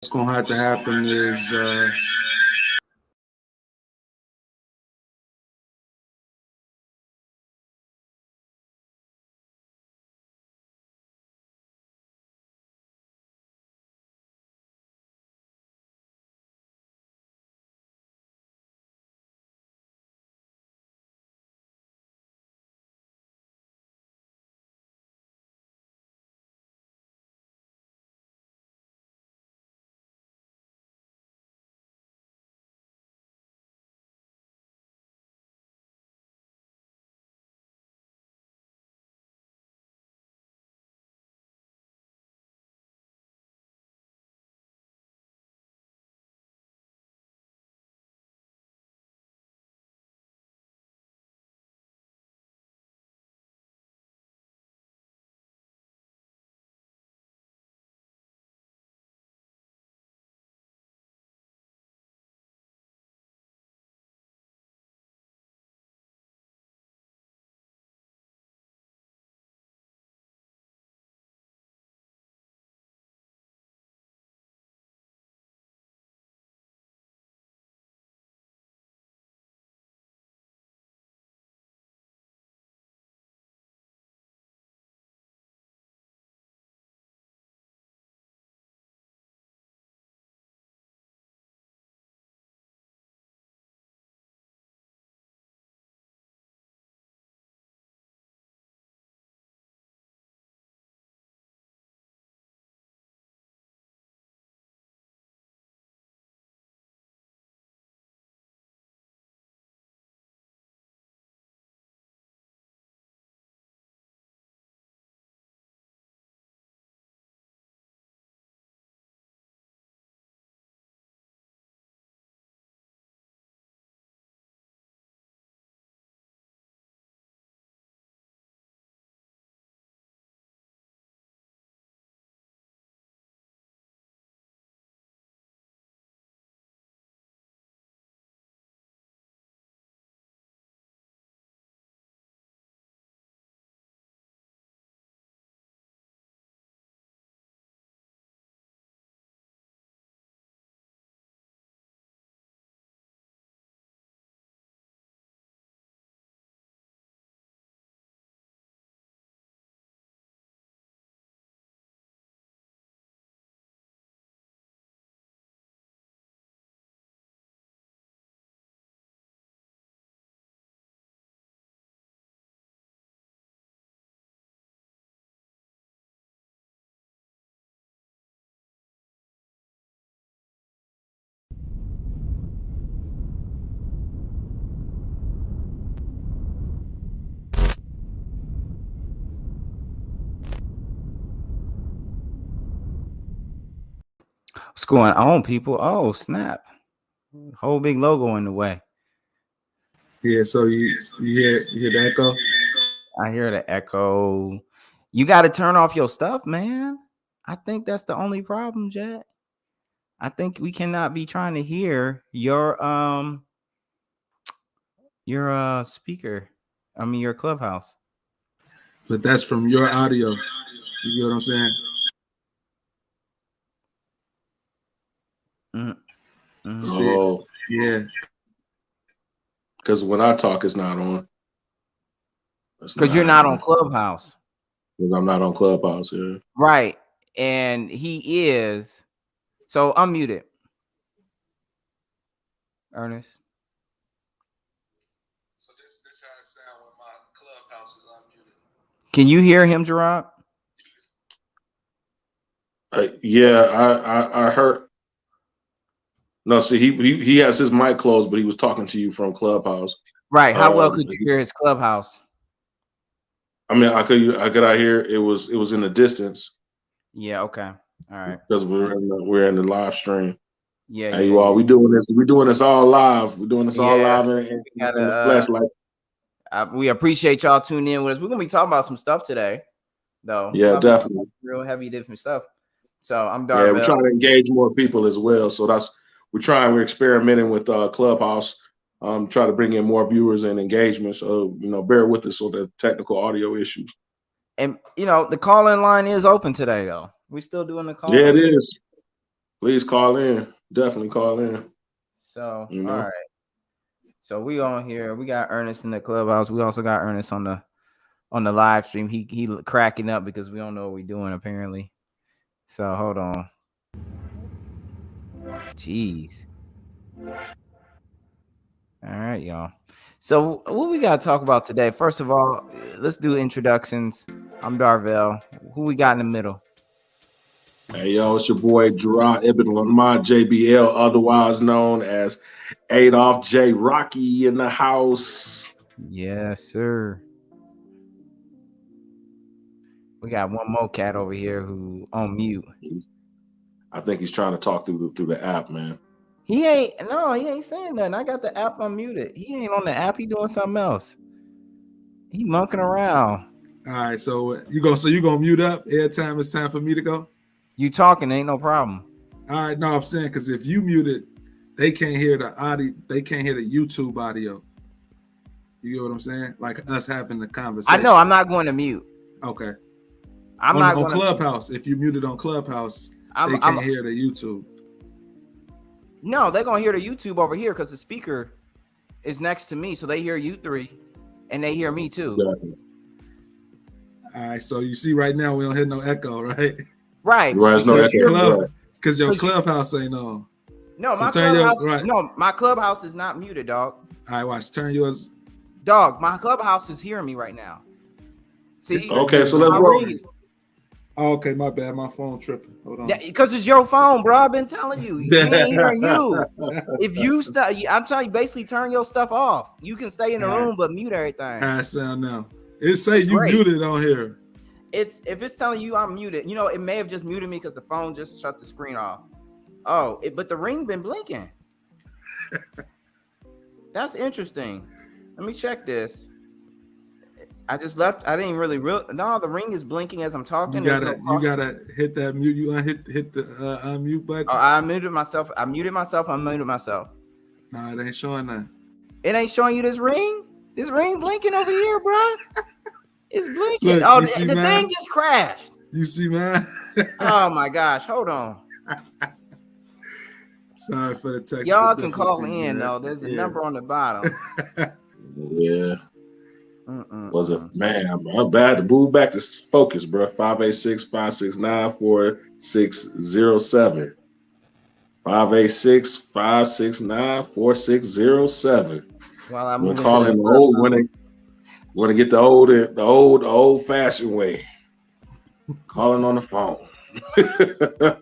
what's gonna have to happen is What's going on, people? Oh, snap. Whole big logo in the way. yeah. So you hear the echo? I hear the echo. You got to turn off your stuff, man. I think that's the only problem, Jack. I think we cannot be trying to hear your speaker. I mean your Clubhouse. But that's from your audio. You get what I'm saying? Mm-hmm. See, Oh, yeah. because when I talk, it's not on. It's Because you're not not on Clubhouse. because I'm not on Clubhouse here. Right. And he is. So unmute it. Ernest. So this how it sound when my Clubhouse is unmuted. Can you hear him, Gerard? Yeah, I heard. No, see, he has his mic closed, but he was talking to you from Clubhouse. Right. How well could you hear his Clubhouse? I mean, I could hear it was in the distance. Yeah. Okay. All right. Because we're in the live stream. Yeah. Hey, you all, we doing this all live. We're doing this all live in the flesh. Like, we appreciate y'all tuning in with us. We're gonna be talking about some stuff today, though. yeah, definitely. Real heavy, different stuff. So I'm Yeah, Darvell. we're trying to engage more people as well. So we're experimenting with Clubhouse. Try to bring in more viewers and engagement. So bear with us on the technical audio issues. And the call-in line is open today, though. We're still doing the call. Yeah, it is. Please call in. Definitely call in. So, You know? all right. So we on here. We got Ernest in the clubhouse. We also got Ernest on the live stream. He cracking up because we don't know what we're doing apparently. So hold on. Jeez. All right, y'all. So what we gotta talk about today? First of all, let's do introductions. I'm Darvell. Who we got in the middle? Hey, yo, it's your boy Gerard Ibn Lamont, JBL, otherwise known as Adolph J. Rocky in the house. Yes, sir. We got one more cat over here who on mute. I think he's trying to talk through the app, man. He ain't saying nothing. I got the app unmuted. He ain't on the app. He doing something else. He monkeying around. All right, so you gonna mute up every time it's time for me to go? You talking, ain't no problem. All right, no, I'm saying because if you mute it, they can't hear the audio. They can't hear the YouTube audio. You get what I'm saying? Like us having the conversation. I know. I'm not going to mute. Okay. I'm on, not on going Clubhouse. If you mute it on Clubhouse, they can't hear the YouTube. No, they're gonna hear the YouTube over here because the speaker is next to me, so they hear you three, and they hear me too. Exactly. All right, so you see right now we don't hear no echo, right? Right. There's no echo. Because your Clubhouse ain't on. No, so my Clubhouse. No, my Clubhouse is not muted, dog. All right, watch. Turn yours. Dog, my Clubhouse is hearing me right now. See? Okay, so let's roll. Oh, okay, my bad. My phone tripping. Hold on. Yeah, because it's your phone, bro. I've been telling you. He ain't hearing you. If you I'm telling you, basically turn your stuff off. You can stay in the room, but mute everything. How it sound now? It say you muted on here. If it's telling you I'm muted, you know, it may have just muted me because the phone just shut the screen off. Oh, but the ring been blinking. That's interesting. Let me check this. I just left. I didn't really no, the ring is blinking as I'm talking. You gotta hit that mute. You hit the unmute button. Oh, I muted myself. I muted myself. Nah, it ain't showing that. It ain't showing you this ring? This ring blinking over here, bro. It's blinking. Look, oh, the thing just crashed. You see, man? Oh my gosh, hold on. Sorry for the technical. Y'all can call in though. There's a number on the bottom. Yeah. Was it, man? I'm bad to move back to focus, bro. 586-569-4607. 586-569-4607. Well, I'm gonna call in the old when they get the old fashioned way. Calling on the phone.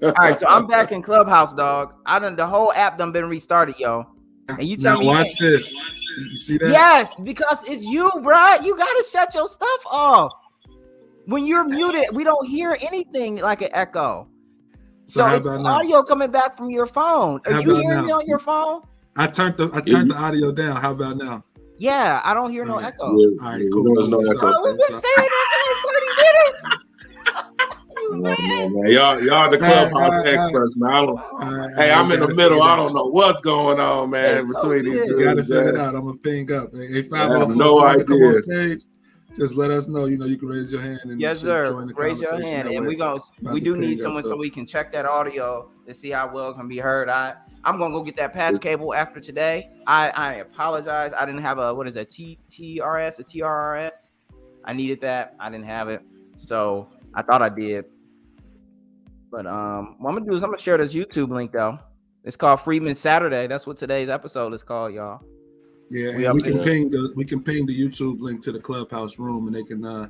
All right, so I'm back in Clubhouse, dog. The whole app done been restarted, yo. And you tell me, watch this. You see that? Yes, because it's you, bro. You gotta shut your stuff off. When you're muted, we don't hear anything like an echo. So it's audio coming back from your phone. Are you hearing me on your phone? I turned the audio down. How about now? Yeah, I don't hear no echo. All right, cool. We've been saying that for 30 minutes. Man. Y'all the Clubhouse experts, man. Hey, I'm in the middle. I don't know what's going on, man. Between these dudes, you gotta figure it out. I'm gonna ping up. Hey, 504, no idea. Come on stage. Just let us know. You know, you can raise your hand and yes, sir. Join the raise your hand, and we do need someone so we can check that audio to see how well it can be heard. I'm gonna go get that patch cable after today. I apologize. I didn't have a TRS, a TRRS. I needed that. I didn't have it, so I thought I did. But what I'm gonna do is I'm gonna share this YouTube link though. It's called Freedmen Saturday. That's what today's episode is called, y'all. Yeah, we can ping the YouTube link to the Clubhouse room, and they can. Okay,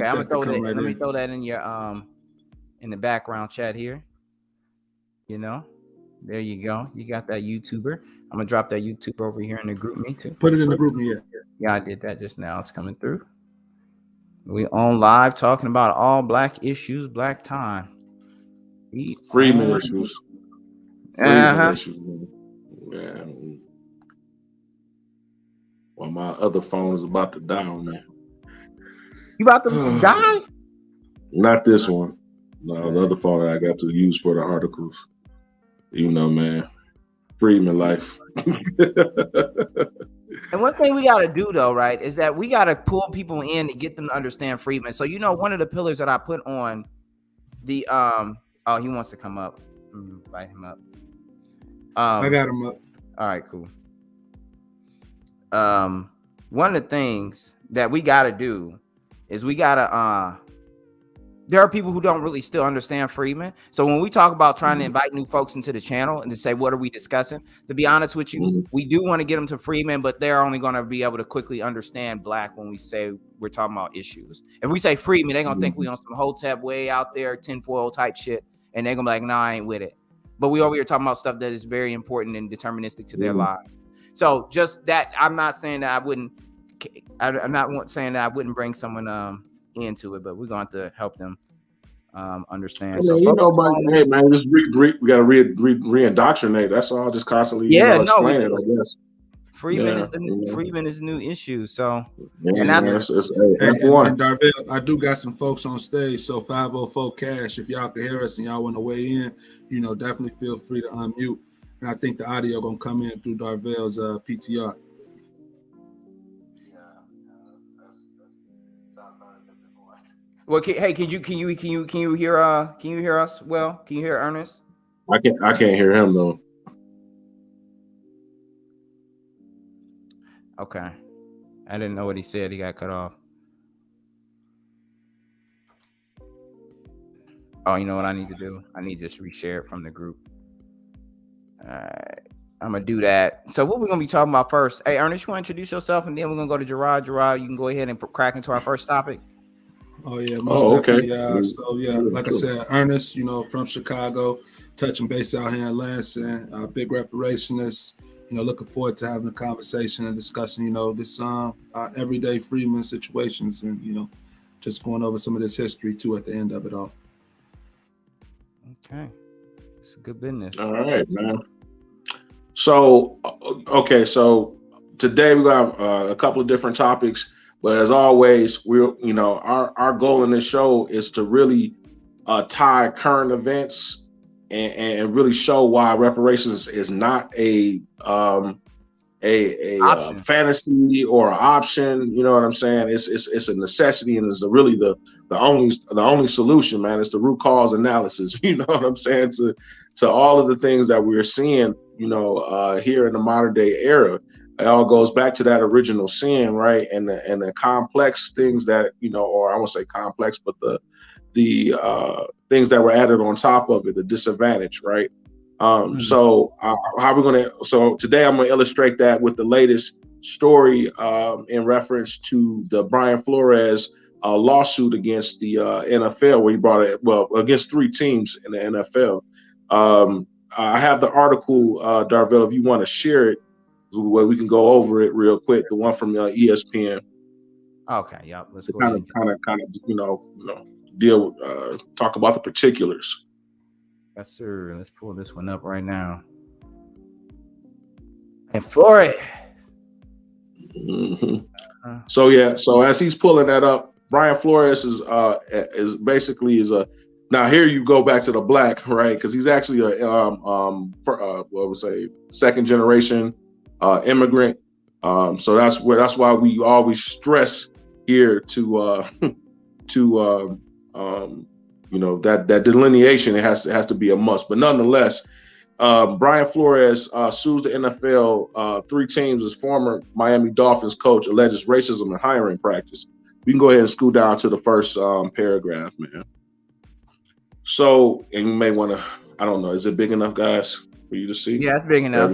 I'm gonna throw that. Let me throw that in your in the background chat here. You know, there you go. You got that YouTuber. I'm gonna drop that YouTuber over here in the group me too. Put it in the group me. Yeah, I did that just now. It's coming through. We on live talking about all black issues, black time. Freedmen issues. Issues. Yeah. Well, my other phone is about to die on me. You about to die? Not this one. No, the other phone that I got to use for the articles. You know, man. Freedmen life. And one thing we got to do, though, right, is that we got to pull people in to get them to understand Freedmen. So, you know, one of the pillars that I put on the oh, he wants to come up. Invite him up. I got him up. All right, cool. One of the things that we got to do is we got to there are people who don't really still understand Freedmen. So when we talk about trying to invite new folks into the channel and to say, what are we discussing? To be honest with you, we do want to get them to Freedmen, but they're only going to be able to quickly understand Black when we say we're talking about issues. If we say Freedmen, they're going to think we on some Hotep way out there, tinfoil type shit. And they're going to be like, nah, I ain't with it. But we over here talking about stuff that is very important and deterministic to their lives. So just that, I'm not saying that I wouldn't bring someone into it, but we're going to have to help them understand. I mean, so you know, but hey, man, just we got to re-indoctrinate. That's all. Just constantly, explain it. I guess. Freedmen is the new issue. So, and that's and Darvell, I do got some folks on stage. So 504 Cash, if y'all can hear us and y'all want to weigh in, definitely feel free to unmute. And I think the audio gonna come in through Darvell's PTR. Well, hey, can you hear us? Well, can you hear Ernest? I can't hear him though. Okay, I didn't know what he said. He got cut off. Oh, you know what I need to do? I need to just reshare it from the group. All right, I'm gonna do that. So what we're gonna be talking about first? Hey, Ernest, you want to introduce yourself, and then we're gonna go to Gerard. Gerard, you can go ahead and crack into our first topic. Oh yeah, most definitely. So yeah, like I said, Ernest, from Chicago, touching base out here in Lansing, big reparationist. Looking forward to having a conversation and discussing, this everyday Freedmen situations, and just going over some of this history too at the end of it all. Okay, it's good business. All right, man. So okay, so today we got a couple of different topics. But as always, our goal in this show is to really tie current events and really show why reparations is not a fantasy or an option. You know what I'm saying? It's a necessity, and it's really the only solution, man. It's the root cause analysis. You know what I'm saying? To all of the things that we're seeing, here in the modern day era. It all goes back to that original sin, right? And the complex things that, or I won't say complex, but the things that were added on top of it, the disadvantage, right? So so today I'm gonna illustrate that with the latest story in reference to the Brian Flores lawsuit against the NFL, where he brought it, against 3 teams in the NFL. I have the article, Darvell, if you want to share it, where we can go over it real quick. The one from ESPN. Okay, yeah, let's go. Kind of deal, talk about the particulars. Yes, sir. Let's pull this one up right now. And Flores. So as he's pulling that up, Brian Flores is basically now here you go back to the Black, right? Because he's actually a second generation immigrant. So that's why we always stress here to that delineation. It has to be a must. But nonetheless, Brian Flores sues the NFL 3 teams as former Miami Dolphins coach alleges racism and hiring practice. We can go ahead and scoot down to the first paragraph, man. So, and you may want to, I don't know, is it big enough, guys, for you to see? Yeah, it's big enough.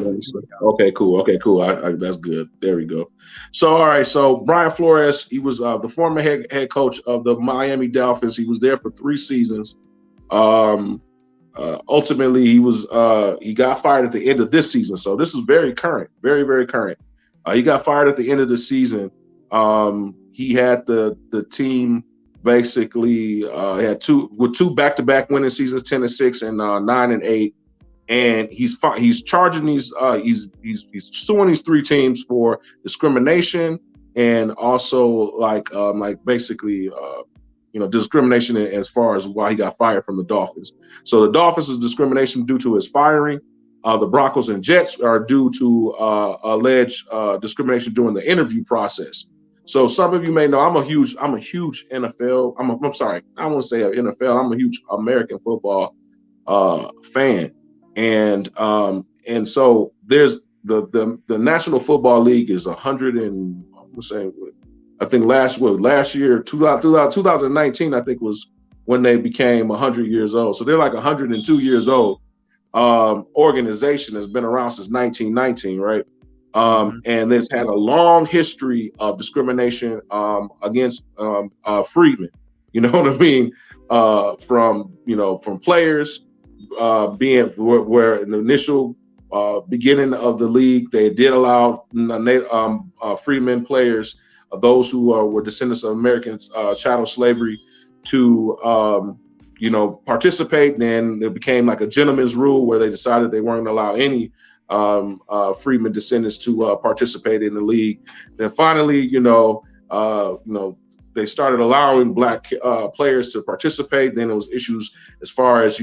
Okay, cool. That's good. There we go. So, all right. So Brian Flores, he was the former head coach of the Miami Dolphins. He was there for 3 seasons. Ultimately, he got fired at the end of this season. So this is very current, very, very current. He got fired at the end of the season. He had the team basically had 2 back-to-back winning seasons, 10-6 and 9-8. And he's charging these he's suing these 3 teams for discrimination and also basically discrimination as far as why he got fired from the Dolphins. So the Dolphins is discrimination due to his firing. The Broncos and Jets are due to alleged discrimination during the interview process. So some of you may know I'm a huge NFL. I'm sorry, I won't say NFL. I'm a huge American football fan, and so there's the National Football League is 100 and I'm saying I think last year 2019 I think was when they became 100 years old. So they're like 102 years old. Organization has been around since 1919, right? And there's had a long history of discrimination against freedmen. You know what I mean? From players being where in the initial beginning of the league, they did allow freedmen players, those who were descendants of Americans, chattel slavery, to participate. And then it became like a gentleman's rule where they decided they weren't going to allow any freedmen descendants to participate in the league. Then finally, they started allowing black players to participate. Then there was issues as far as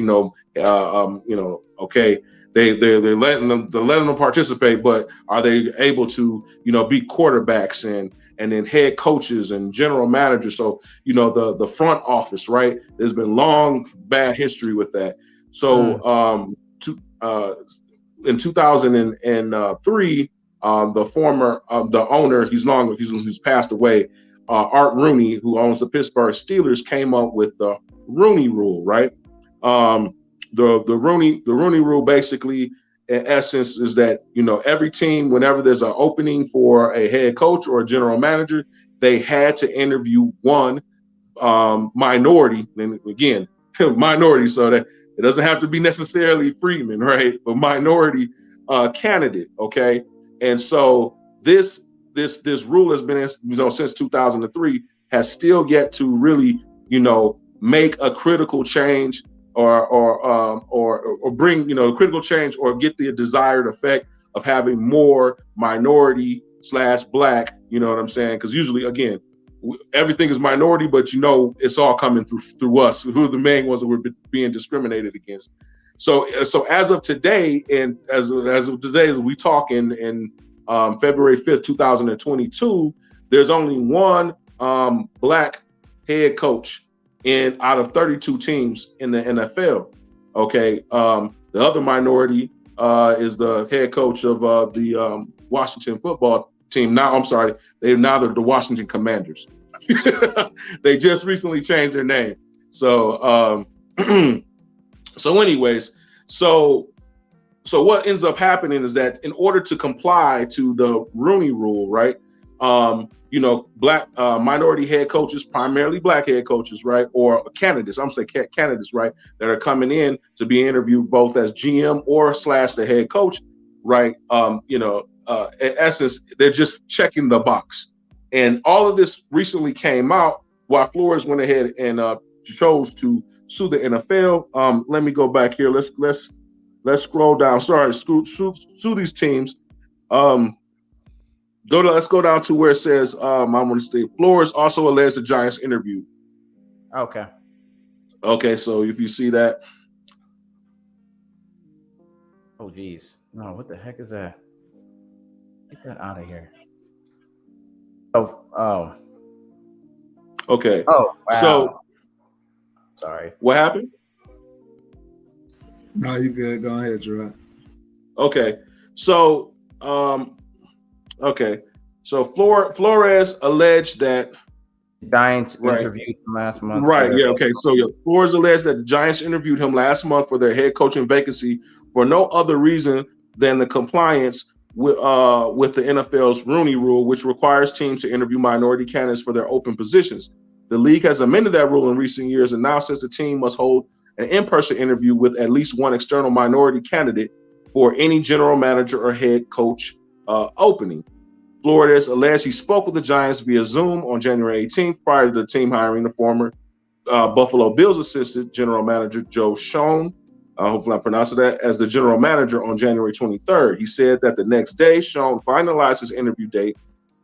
okay, they're letting them participate, but are they able to be quarterbacks and then head coaches and general managers? So the front office, right? There's been long bad history with that. So in 2003, the former the owner, he's passed away, Art Rooney, who owns the Pittsburgh Steelers, came up with the Rooney Rule, right? The Rooney Rule basically, in essence, is that every team, whenever there's an opening for a head coach or a general manager, they had to interview one minority, and again, minority, so that it doesn't have to be necessarily freedmen, right? But minority candidate, okay? And so this rule has been since 2003, has still yet to really make a critical change or bring critical change or get the desired effect of having more minority / black, you know what I'm saying? Because usually, again, everything is minority, but it's all coming through us, who are the main ones that we're being discriminated against. So as of today, and as of today, as we talk in February 5th, 2022, there's only one black head coach out of 32 teams in the NFL. Okay, the other minority is the head coach of the Washington football team. Now, I'm sorry, they're the Washington Commanders. They just recently changed their name. So anyways, so what ends up happening is that in order to comply to the Rooney Rule, right? Black minority head coaches, primarily black head coaches, right, or candidates. I'm saying candidates, right, that are coming in to be interviewed both as GM or / the head coach, right? In essence, they're just checking the box. And all of this recently came out while Flores went ahead and chose to sue the NFL. Let me go back here. Let's scroll down. Sorry, sue these teams. Let's go down to where it says, I want to say Flores also alleged the Giants interviewed. Okay. Okay, so if you see that. Oh, geez. No, what the heck is that? Get that out of here. Oh. Okay. Oh, wow. So, sorry. What happened? No, you good. Go ahead, Gerard. Okay. So, Flores alleged that Giants interviewed him last month. Right. Yeah. Okay. So Flores alleged that the Giants interviewed him last month for their head coaching vacancy for no other reason than the compliance with the NFL's Rooney Rule, which requires teams to interview minority candidates for their open positions. The league has amended that rule in recent years and now says the team must hold an in-person interview with at least one external minority candidate for any general manager or head coach opening. Flores alleged he spoke with the Giants via Zoom on January 18th prior to the team hiring the former Buffalo Bills assistant general manager Joe Schoen, hopefully I'm pronouncing that, as the general manager on January 23rd. He said that the next day, Schoen finalized his interview date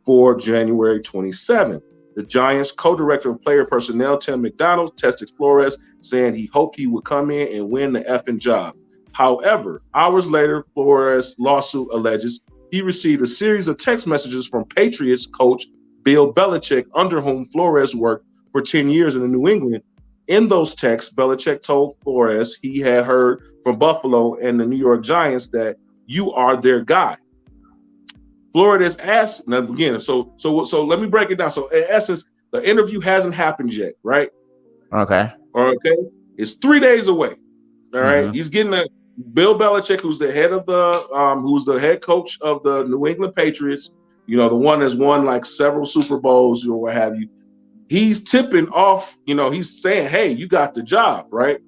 for January 27th. The Giants co-director of player personnel, Tim McDonald, texted Flores saying he hoped he would come in and win the effing job. However, hours later, Flores' lawsuit alleges he received a series of text messages from Patriots coach Bill Belichick, under whom Flores worked for 10 years in New England, In those texts, Belichick told Flores he had heard from Buffalo and the New York Giants that you are their guy. Flores asked, now again, so let me break it down. So in essence, the interview hasn't happened yet, right? Okay. It's 3 days away. All right. He's getting Bill Belichick, who's the head of who's the head coach of the New England Patriots, the one that's won like several Super Bowls or what have you. He's tipping off, he's saying, hey, you got the job, right?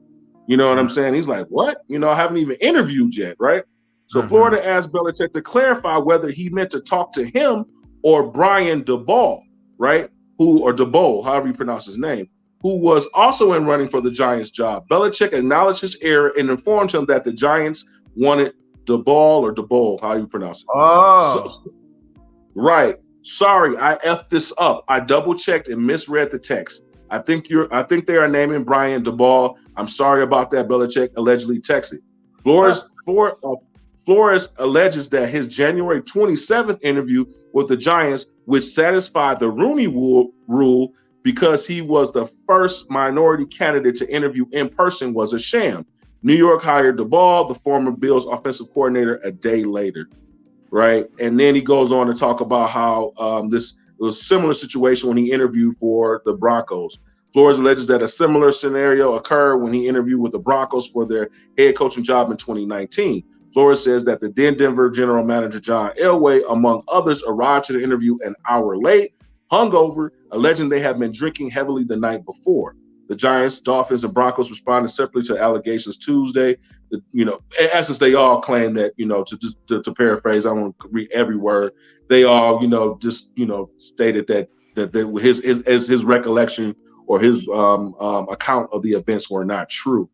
You know what I'm saying? He's like, what? I haven't even interviewed yet, right? So Florida asked Belichick to clarify whether he meant to talk to him or Brian DeBall, right? Or DeBoll, however you pronounce his name, who was also in running for the Giants job. Belichick acknowledged his error and informed him that the Giants wanted DeBall or DeBoll, how you pronounce it. Oh. Right. Sorry, I effed this up. I double checked and misread the text. I think they are naming Brian DeBall. I'm sorry about that, Belichick allegedly texted. Flores alleges that his January 27th interview with the Giants, which satisfied the Rooney rule because he was the first minority candidate to interview in person, was a sham. New York hired DeBall, the former Bills offensive coordinator, a day later. Right. And then he goes on to talk about how this was a similar situation when he interviewed for the Broncos. Flores alleges that a similar scenario occurred when he interviewed with the Broncos for their head coaching job in 2019. Flores says that the then Denver general manager, John Elway, among others, arrived to the interview an hour late, hungover, alleging they had been drinking heavily the night before. The Giants, Dolphins, and Broncos responded separately to allegations Tuesday. In essence, they all claim that, to paraphrase, I won't read every word. They all, stated that his recollection or his account of the events were not true.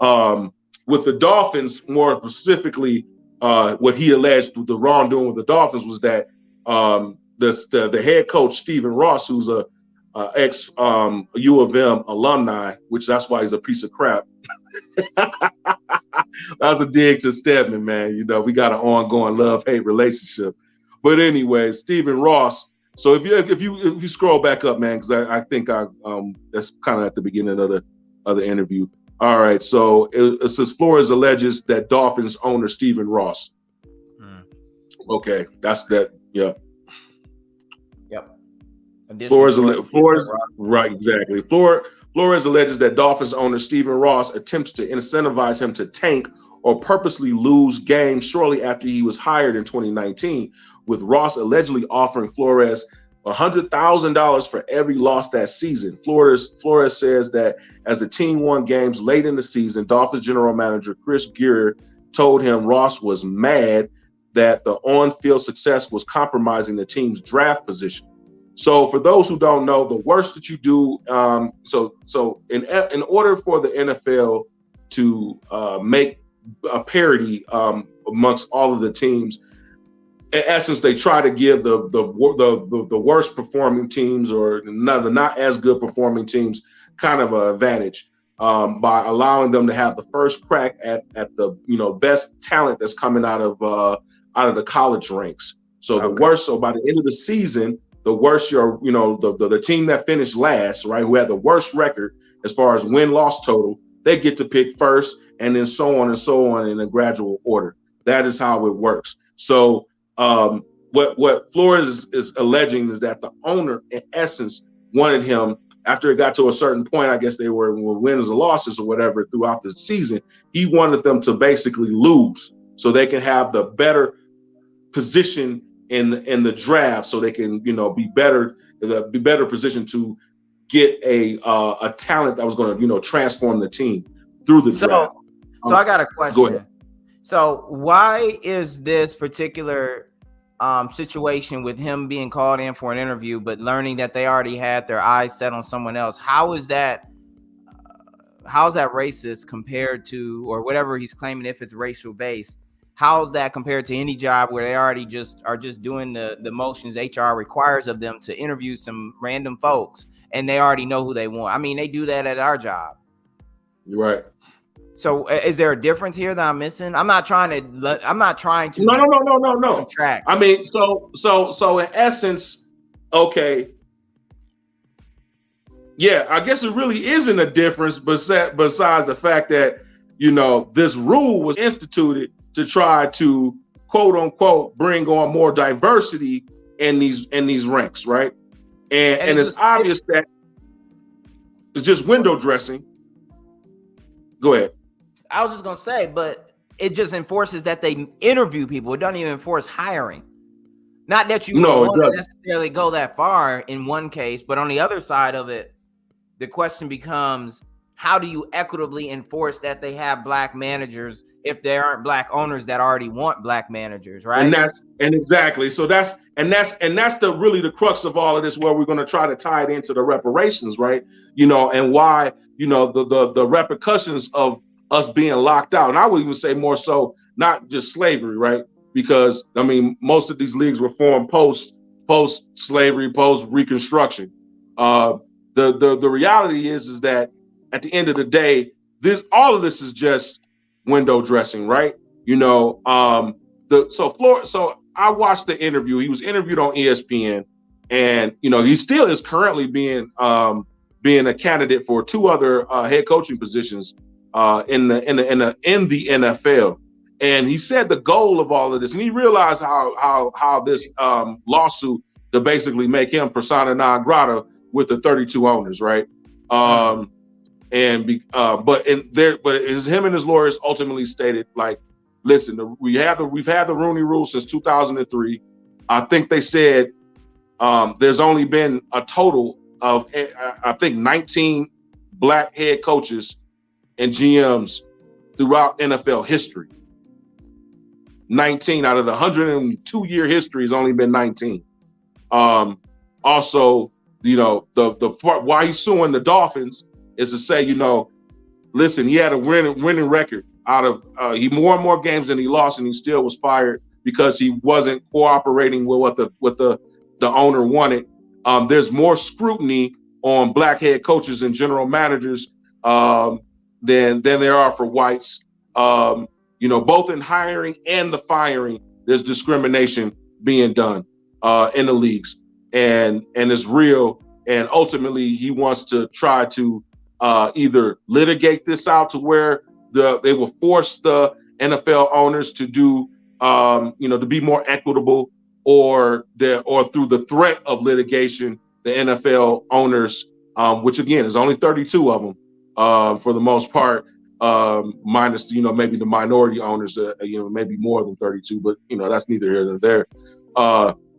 With the Dolphins, more specifically, what he alleged the wrongdoing with the Dolphins was that the head coach Stephen Ross, who's a ex U of M alumni, which that's why he's a piece of crap. That's a dig to Stedman, man. We got an ongoing love-hate relationship. But anyway, Stephen Ross. So if you scroll back up, man, because I think that's kind of at the beginning of the interview. All right, so it says Flores alleges that Dolphins owner Stephen Ross. Okay, that's that. Yep. Flores, right, exactly. Flores alleges that Dolphins owner Stephen Ross attempts to incentivize him to tank or purposely lose games shortly after he was hired in 2019, with Ross allegedly offering Flores $100,000 for every loss that season. Flores says that as the team won games late in the season, Dolphins general manager Chris Gear told him Ross was mad that the on-field success was compromising the team's draft position. So for those who don't know, the worst that you do, so in order for the NFL to make a parity amongst all of the teams, in essence, they try to give the worst performing teams or the not as good performing teams kind of an advantage by allowing them to have the first crack at the best talent that's coming out of the college ranks. So the worst. So by the end of the season, the worse the team that finished last, right, who had the worst record as far as win-loss total, they get to pick first, and then so on in a gradual order. That is how it works. So what Flores is alleging is that the owner, in essence, wanted him, after it got to a certain point, I guess they were wins or losses or whatever throughout the season, he wanted them to basically lose so they can have the better position in the draft, so they can be better positioned to get a talent that was going to transform the team through the draft. So I got a question. Go ahead. So why is this particular situation with him being called in for an interview, but learning that they already had their eyes set on someone else? How is that racist compared to, or whatever he's claiming, if it's racial based? How's that compared to any job where they already are just doing the motions HR requires of them to interview some random folks and they already know who they want? I mean, they do that at our job. You're right. So is there a difference here that I'm missing? I'm not trying to. No. Track. I mean, so in essence, okay. Yeah, I guess it really isn't a difference, besides the fact that, you know, this rule was instituted to try to quote unquote bring on more diversity in these ranks, right? And it's obvious that it's just window dressing. Go ahead. I was just gonna say, but it just enforces that they interview people. It doesn't even enforce hiring. Not that you don't want to necessarily go that far in one case, but on the other side of it, the question becomes, how do you equitably enforce that they have black managers if there aren't black owners that already want black managers, right? And exactly. So that's the crux of all of this, where we're going to try to tie it into the reparations, right? You know, and why, you know, the repercussions of us being locked out. And I would even say more so, not just slavery, right? Because I mean, most of these leagues were formed post slavery, post Reconstruction. The reality is that at the end of the day, all of this is just window dressing, right? You know, so I watched the interview. He was interviewed on ESPN, and you know, he still is currently being a candidate for 2 other head coaching positions in the NFL. And he said the goal of all of this, and he realized how this lawsuit to basically make him persona non grata with the 32 owners, right? But him and his lawyers ultimately stated, like, listen, we've had the Rooney Rule since 2003. I think they said there's only been a total of I think 19 black head coaches and GMs throughout NFL history. 19 out of the 102-year history has only been 19. Also, you know, the part why he's suing the Dolphins is to say, you know, listen, he had a winning record out of he more and more games than he lost, and he still was fired because he wasn't cooperating with what the owner wanted. There's more scrutiny on black head coaches and general managers than there are for whites. You know, both in hiring and the firing, there's discrimination being done in the leagues, and it's real. And ultimately, he wants to try to either litigate this out to where they will force the NFL owners to do, you know, to be more equitable, or through the threat of litigation, the NFL owners, which again is only 32 of them for the most part. Minus, you know, maybe the minority owners, you know, maybe more than 32, but you know, that's neither here nor there.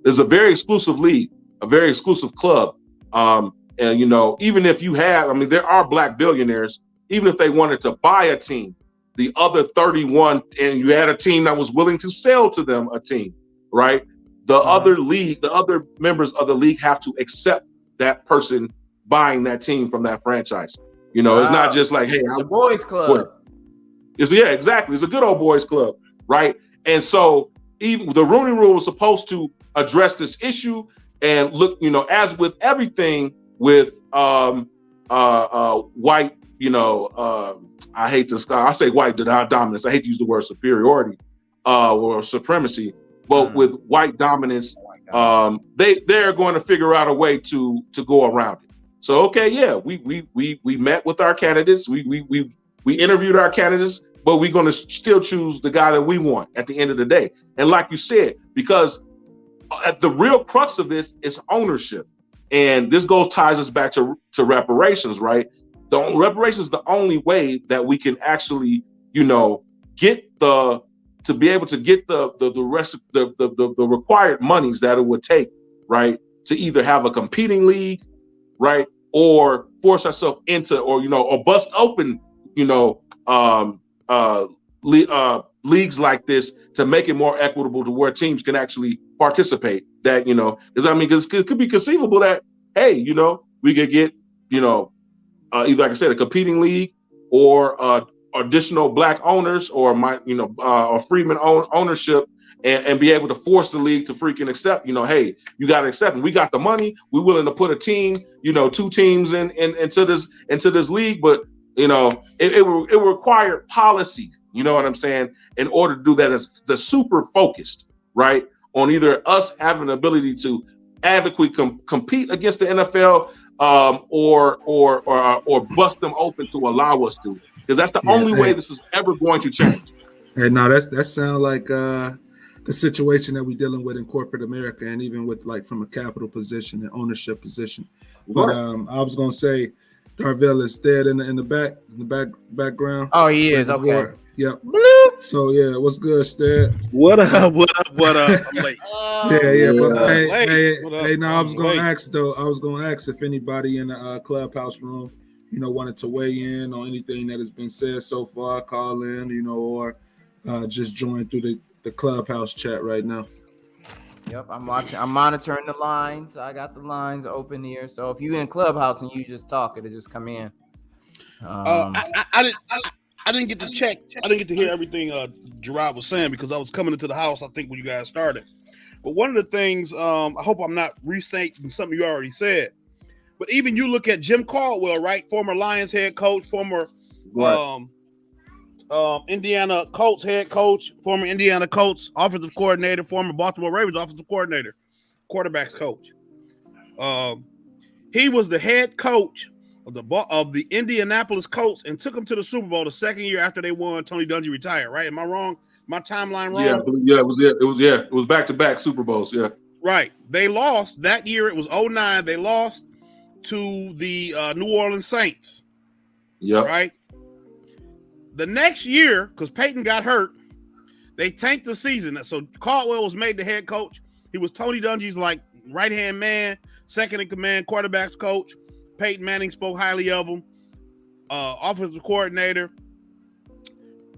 There's a very exclusive league, a very exclusive club. And you know, even if you have, I mean, there are black billionaires, even if they wanted to buy a team, the other 31, and you had a team that was willing to sell to them a team, right? The other members of the league have to accept that person buying that team from that franchise. You know, It's not just like, hey, it's a boys club. Yeah, exactly. It's a good old boys club, right? And so even the Rooney Rule was supposed to address this issue and look, you know, as with everything with white, you know, I hate this guy. I say white dominance. I hate to use the word superiority or supremacy, but with white dominance, they're going to figure out a way to go around it. So okay, yeah, we met with our candidates. We interviewed our candidates, but we're going to still choose the guy that we want at the end of the day. And like you said, because at the real crux of this is ownership, and this ties us back to reparations, right? The reparations is the only way that we can actually, you know, get the rest of the required monies that it would take, right, to either have a competing league, right, or force ourselves into, or you know, or bust open, you know, leagues like this to make it more equitable to where teams can actually participate. That, you know, because it could be conceivable that, hey, you know, we could get, you know, either, like I said, a competing league or additional black owners or or Freedmen ownership, and be able to force the league to freaking accept, you know, hey, you got to accept, and we got the money, we're willing to put a team, you know, 2 teams into this league, but you know, it required policy, you know what I'm saying, in order to do that. As the super focused, right, on either us having the ability to adequately compete against the NFL, or bust them open to allow us to, because that's the only way this is ever going to change. Hey, no, that sounds like the situation that we're dealing with in corporate America, and even with like from a capital position and ownership position. But I was gonna say, Darvell is dead in the background. Oh, he is. Okay. Yep. So yeah, what's good, Stead? What up? What up? What up? I'm late. Yeah. But hey, now I was gonna ask if anybody in the clubhouse room, wanted to weigh in on anything that has been said so far. Call in, or just join through the clubhouse chat right now. Yep, I'm monitoring the lines. I got the lines open here. So if you in clubhouse and you just talk, it'll just come in. I didn't get to check. I didn't get to hear everything Gerard was saying because I was coming into the house, I think, when you guys started. But one of the things, I hope I'm not restating something you already said, but even you look at Jim Caldwell, right? Former Lions head coach, former Indiana Colts head coach, former Indiana Colts offensive coordinator, former Baltimore Ravens offensive coordinator, quarterbacks coach. He was the head coach of the Indianapolis Colts and took them to the Super Bowl the second year after they won. Tony Dungy retired, right? Am I wrong? My timeline wrong? It was back-to-back Super Bowls, yeah. Right. They lost that year. It was 2009. They lost to the New Orleans Saints. Yeah. Right. The next year, because Peyton got hurt, they tanked the season. So Caldwell was made the head coach. He was Tony Dungy's like right-hand man, second in command, quarterbacks coach. Peyton Manning spoke highly of him. Offensive coordinator.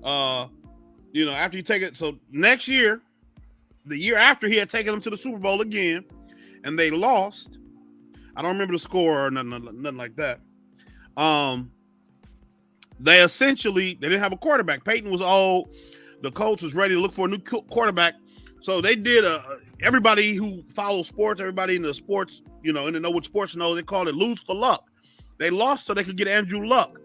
After you take it, so next year, the year after, he had taken them to the Super Bowl again, and they lost. I don't remember the score or nothing like that. They didn't have a quarterback. Peyton was old. The Colts was ready to look for a new quarterback. So they did everybody who follows sports, everybody in the sports, and they know what sports know, they call it lose for luck. They lost so they could get Andrew Luck.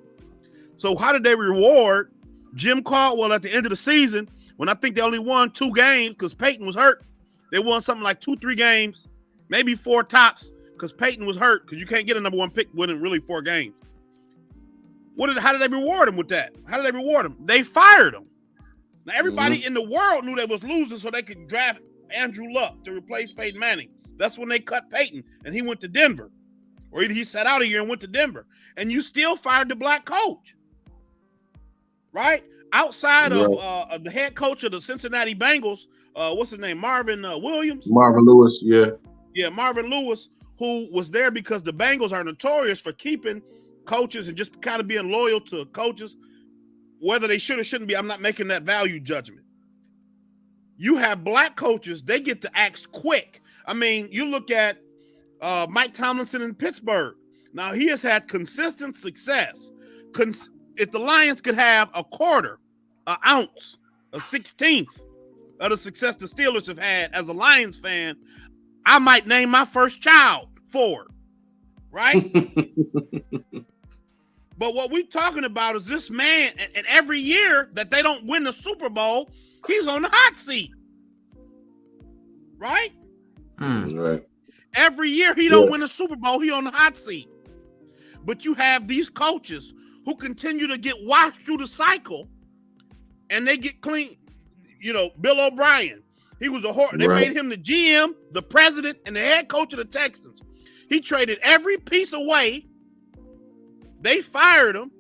So how did they reward Jim Caldwell at the end of the season when I think they only won 2 games because Peyton was hurt? They won something like 2-3 games, maybe 4 tops because Peyton was hurt, because you can't get a number 1 pick winning really 4 games. How did they reward him with that? How did they reward him? They fired him. Now, everybody in the world knew they was losing so they could draft Andrew Luck to replace Peyton Manning. That's when they cut Peyton, and he went to Denver. Or either he sat out a year and went to Denver. And you still fired the black coach. Right? Outside of the head coach of the Cincinnati Bengals, what's his name? Marvin Williams? Marvin Lewis, yeah. Yeah, Marvin Lewis, who was there because the Bengals are notorious for keeping coaches and just kind of being loyal to coaches. Whether they should or shouldn't be, I'm not making that value judgment. You have black coaches, they get to act quick. I mean, you look at Mike Tomlinson in Pittsburgh. Now, he has had consistent success. If the Lions could have a quarter, an ounce, a 16th of the success the Steelers have had as a Lions fan, I might name my first child Ford, right? But what we're talking about is this man, and every year that they don't win the Super Bowl, he's on the hot seat. Right? Right. Every year he don't win the Super Bowl, he on the hot seat. But you have these coaches who continue to get washed through the cycle, and they get clean. Bill O'Brien, he was they made him the GM, the president, and the head coach of the Texans. He traded every piece away. They fired him.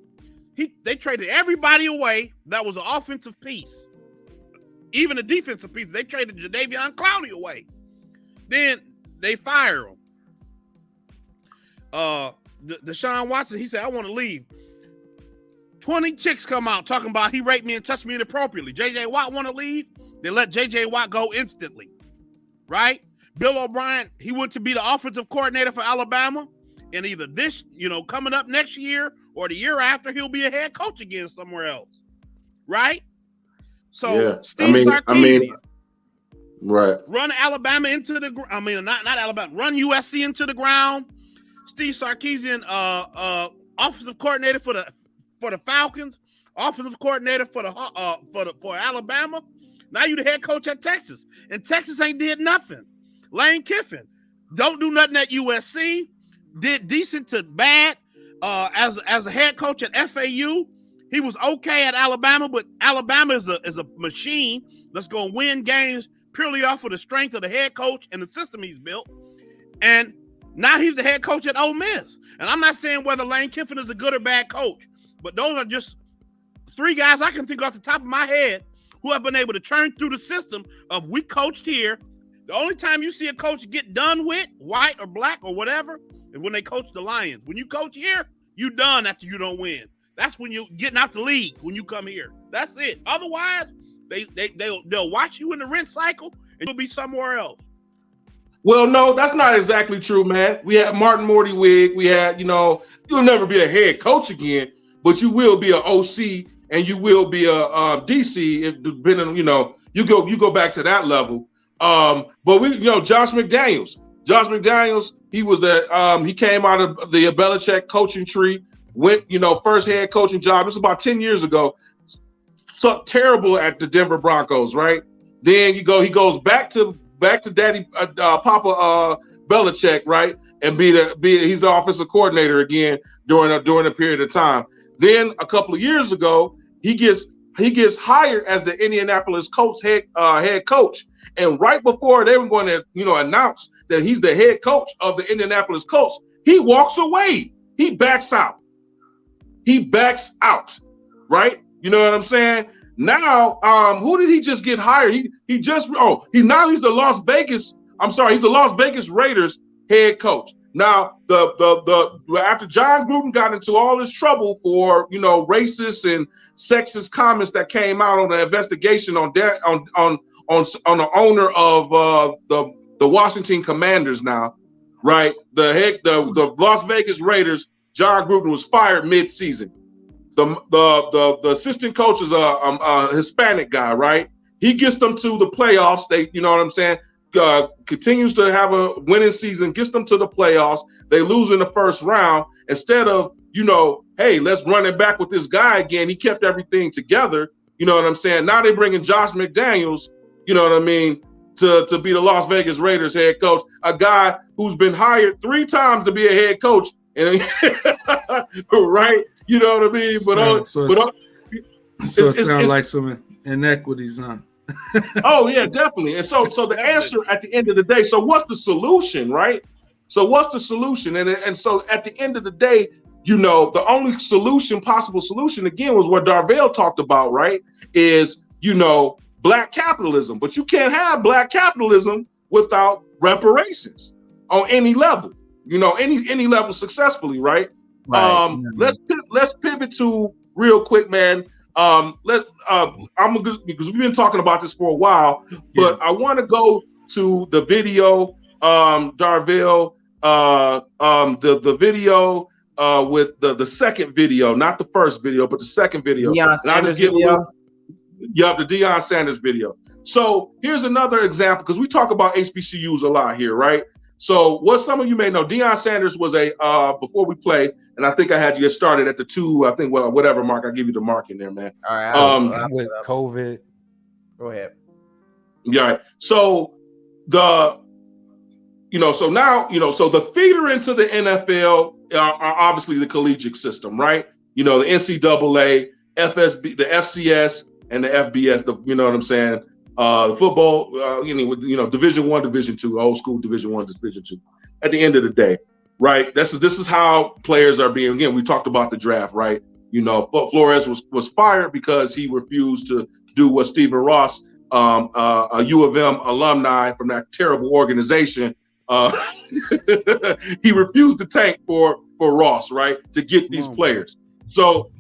They traded everybody away that was an offensive piece. Even the defensive piece. They traded Jadeveon Clowney away. Then they fire him. Deshaun Watson, he said, I want to leave. 20 chicks come out talking about he raped me and touched me inappropriately. J.J. Watt want to leave? They let J.J. Watt go instantly. Right? Bill O'Brien, he went to be the offensive coordinator for Alabama. And either this, coming up next year or the year after, he'll be a head coach again somewhere else. Right? So, Steve Sarkisian. Right. Run Alabama into the ground. Not Alabama. Run USC into the ground. Steve Sarkisian, offensive coordinator for the Falcons, offensive coordinator for Alabama. Now you the head coach at Texas, and Texas ain't did nothing. Lane Kiffin don't do nothing at USC. did decent to bad as a head coach at FAU. He was okay at Alabama, but Alabama is a machine that's going to win games purely off of the strength of the head coach and the system he's built. And now he's the head coach at Ole Miss. And I'm not saying whether Lane Kiffin is a good or bad coach, but those are just three guys I can think off the top of my head who have been able to churn through the system of we coached here. The only time you see a coach get done with, white or black or whatever, is when they coach the Lions. When you coach here, you done after you don't win. That's when you're getting out the league when you come here. That's it. Otherwise, they'll watch you in the rent cycle and you'll be somewhere else. Well, no, that's not exactly true, man. We had Martin Mortywig. We had, you'll never be a head coach again, but you will be an OC and you will be a DC if depending on, you go back to that level. But we, Josh McDaniels. Josh McDaniels, he was he came out of the Belichick coaching tree, went, first head coaching job. This was about 10 years ago. Sucked terrible at the Denver Broncos, right? Then he goes back to Daddy Papa Belichick, right? And he's the offensive coordinator again during a period of time. Then a couple of years ago, he gets hired as the Indianapolis Colts head coach. And right before they were going to, announce that he's the head coach of the Indianapolis Colts, he walks away. He backs out. Right? You know what I'm saying? Now, who did he just get hired? He's the Las Vegas Raiders head coach. Now, after John Gruden got into all this trouble for, racist and sexist comments that came out on the investigation on the owner of the Washington Commanders now, right? The Las Vegas Raiders, John Gruden was fired mid-season. The assistant coach is a Hispanic guy, right? He gets them to the playoffs. They, you know what I'm saying? Continues to have a winning season, gets them to the playoffs. They lose in the first round. Instead of, hey, let's run it back with this guy again. He kept everything together. You know what I'm saying? Now they're bringing Josh McDaniels, you know what I mean, to be the Las Vegas Raiders head coach, a guy who's been hired 3 times to be a head coach. And right? You know what I mean? So it sounds like some inequities, huh? Oh yeah, definitely. And so the answer at the end of the day, so what's the solution, right? So what's the solution? And so at the end of the day, the only possible solution again was what Darvell talked about, right? Is, black capitalism. But you can't have black capitalism without reparations on any level, any level successfully, right? Let's pivot to real quick, man. Because we've been talking about this for a while, but I want to go to the video, Darvell, the video with the second video, not the first video, but the second video. The Deion Sanders video. So here's another example, because we talk about HBCUs a lot here, right? So what some of you may know, Deion Sanders was before we play, and I think I had you get started at the 2, I think, whatever, Mark, I'll give you the mark in there, man. All right. With COVID. Go ahead. Yeah. So so the feeder into the NFL are obviously the collegiate system, right? The NCAA, FSB, the FCS, and the FBS, you know what I'm saying? The football, Division I, Division II, old school Division I, Division II. At the end of the day, right? This is how players are being. Again, we talked about the draft, right? Flores was fired because he refused to do what Stephen Ross, a U of M alumni from that terrible organization, he refused to tank for Ross, right? To get these players. So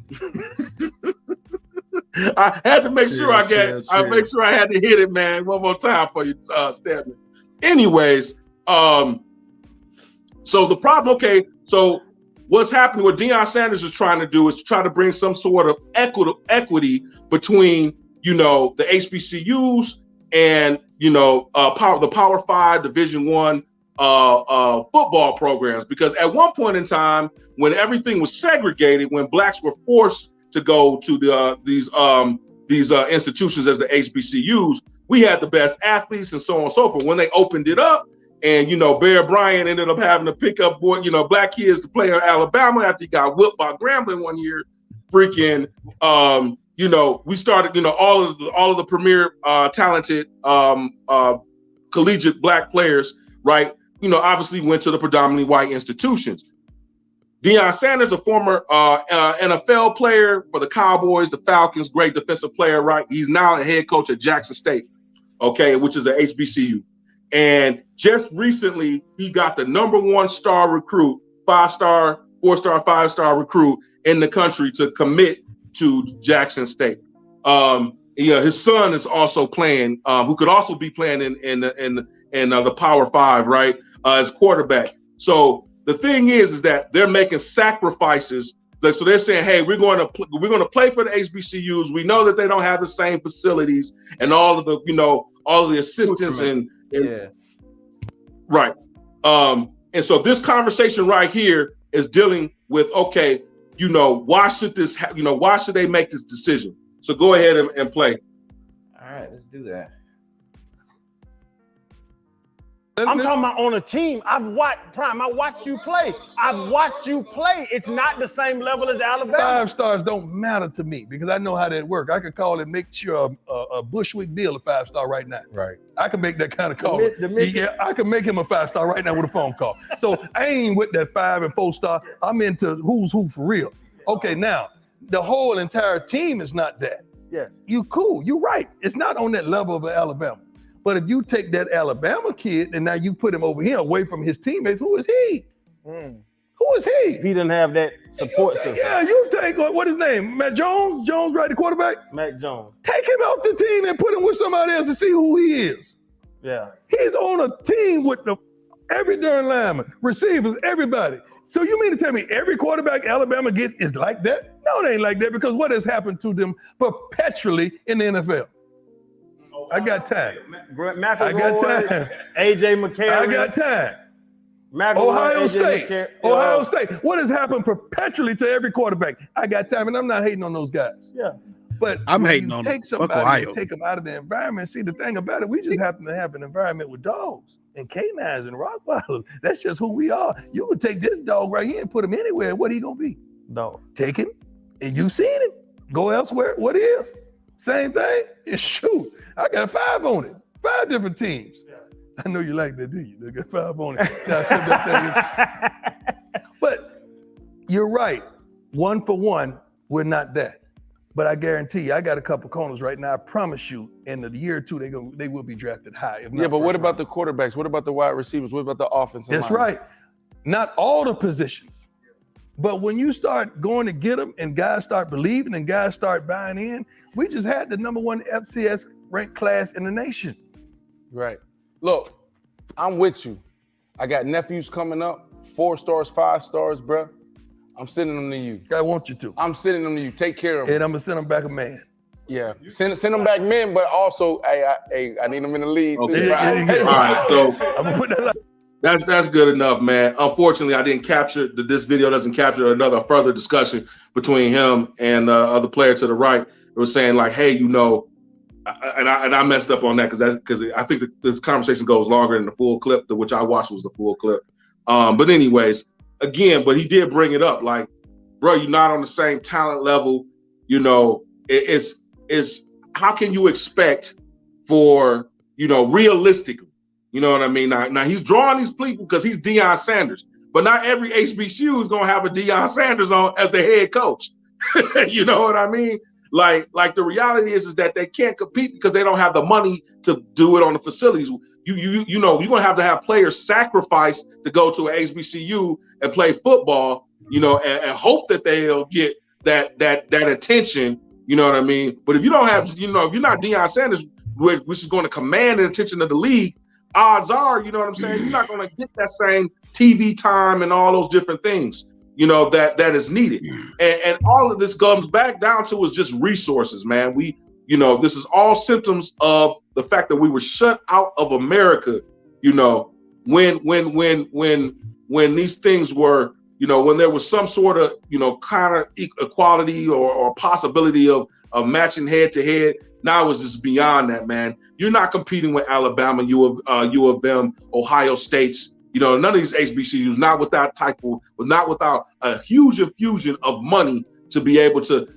I had to make sure I make sure I had to hit it, man, one more time for you, Stedman. Anyways, so the problem, so what's happening, what Deion Sanders is trying to do is to try to bring some sort of equity between, the HBCUs and, the Power 5 Division I football programs. Because at one point in time, when everything was segregated, when blacks were forced to go to these institutions as the HBCUs, we had the best athletes and so on and so forth. When they opened it up And, Bear Bryant ended up having to pick up black kids to play in Alabama after he got whipped by Grambling one year. Freaking, we started, all of the premier talented collegiate black players, right? Obviously went to the predominantly white institutions. Deion Sanders, a former NFL player for the Cowboys, the Falcons, great defensive player, right? He's now a head coach at Jackson State, okay, which is a HBCU. And just recently, he got the #1 star recruit, 5-star, 4-star, 5-star recruit in the country to commit to Jackson State. His son is also playing, who could also be playing in the Power 5, right, as quarterback. So the thing is that they're making sacrifices. So they're saying, hey, we're going to play for the HBCUs. We know that they don't have the same facilities and all of the assistance and right. And so this conversation right here is dealing with, okay, why should this why should they make this decision? So go ahead and play. All right, let's do that. I'm talking about on a team. I watched you play. I've watched you play. It's not the same level as Alabama. 5 stars don't matter to me because I know how that works. I could call it, make sure a Bushwick Bill a 5-star right now. Right. I can make that kind of call. I can make him a 5-star right now with a phone call. So I ain't with that 5 and 4-star. I'm into who's who for real. Okay, now the whole entire team is not that. Yes. You cool. You right. It's not on that level of Alabama. But if you take that Alabama kid and now you put him over here away from his teammates, who is he? Who is he? He didn't have that support system. Yeah, you take, what his name? Matt Jones? Jones, right, the quarterback? Matt Jones. Take him off the team and put him with somebody else to see who he is. Yeah. He's on a team with every darn lineman, receivers, everybody. So you mean to tell me every quarterback Alabama gets is like that? No, it ain't like that because what has happened to them perpetually in the NFL? I got time. I got time. AJ McCarron. I got time. Ohio State. What has happened perpetually to every quarterback? I got time, and I'm not hating on those guys. Yeah. But I'm hating on take somebody and take them out of the environment. See, the thing about it, we just happen to have an environment with dogs and canines and Rottweilers. That's just who we are. You could take this dog right here and put him anywhere. What he gonna be? Dog. Take him, and you seen him. Go elsewhere. What is? Same thing. And shoot, I got 5 on it. 5 different teams. Yeah. I know you like that, do you? They got 5 on it. But you're right. 1 for 1, we're not that. But I guarantee you, I got a couple corners right now. I promise you, in a year or two, they will be drafted high. Yeah, but what about the quarterbacks? What about the wide receivers? What about the offensive line? That's right. Not all the positions. But when you start going to get them and guys start believing and guys start buying in, we just had the #1 FCS ranked class in the nation. Right. Look, I'm with you. I got nephews coming up, 4 stars, 5 stars, bro. I'm sending them to you. I want you to. I'm sending them to you. Take care of them. And I'm gonna send them back a man. Yeah. Send them back men, but also, I need them in the lead too. Okay. All right. So I'm gonna put that. That's good enough, man. Unfortunately, I didn't capture this video doesn't capture another further discussion between him and other player to the right. It was saying like, hey, and I messed up on that because I think this conversation goes longer than the full clip, which I watched was the full clip. But anyways, again, but he did bring it up like, bro, you're not on the same talent level. It's how can you expect for realistically. You know what I mean? Now he's drawing these people because he's Deion Sanders, but not every HBCU is gonna have a Deion Sanders on as the head coach. You know what I mean? Like the reality is that they can't compete because they don't have the money to do it on the facilities. You're gonna have players sacrifice to go to an HBCU and play football, and hope that they'll get that attention. You know what I mean? But if you don't have, if you're not Deion Sanders, which is going to command the attention of the league, odds are, you know what I'm saying, you're not going to get that same TV time and all those different things, that is needed. And all of this comes back down to is just resources, man. This is all symptoms of the fact that we were shut out of America, when these things were, when there was some sort of, kind of equality or possibility of of matching head to head. Now it's just beyond that, man. You're not competing with Alabama, U of M, Ohio States. None of these HBCUs, not without a huge infusion of money to be able to,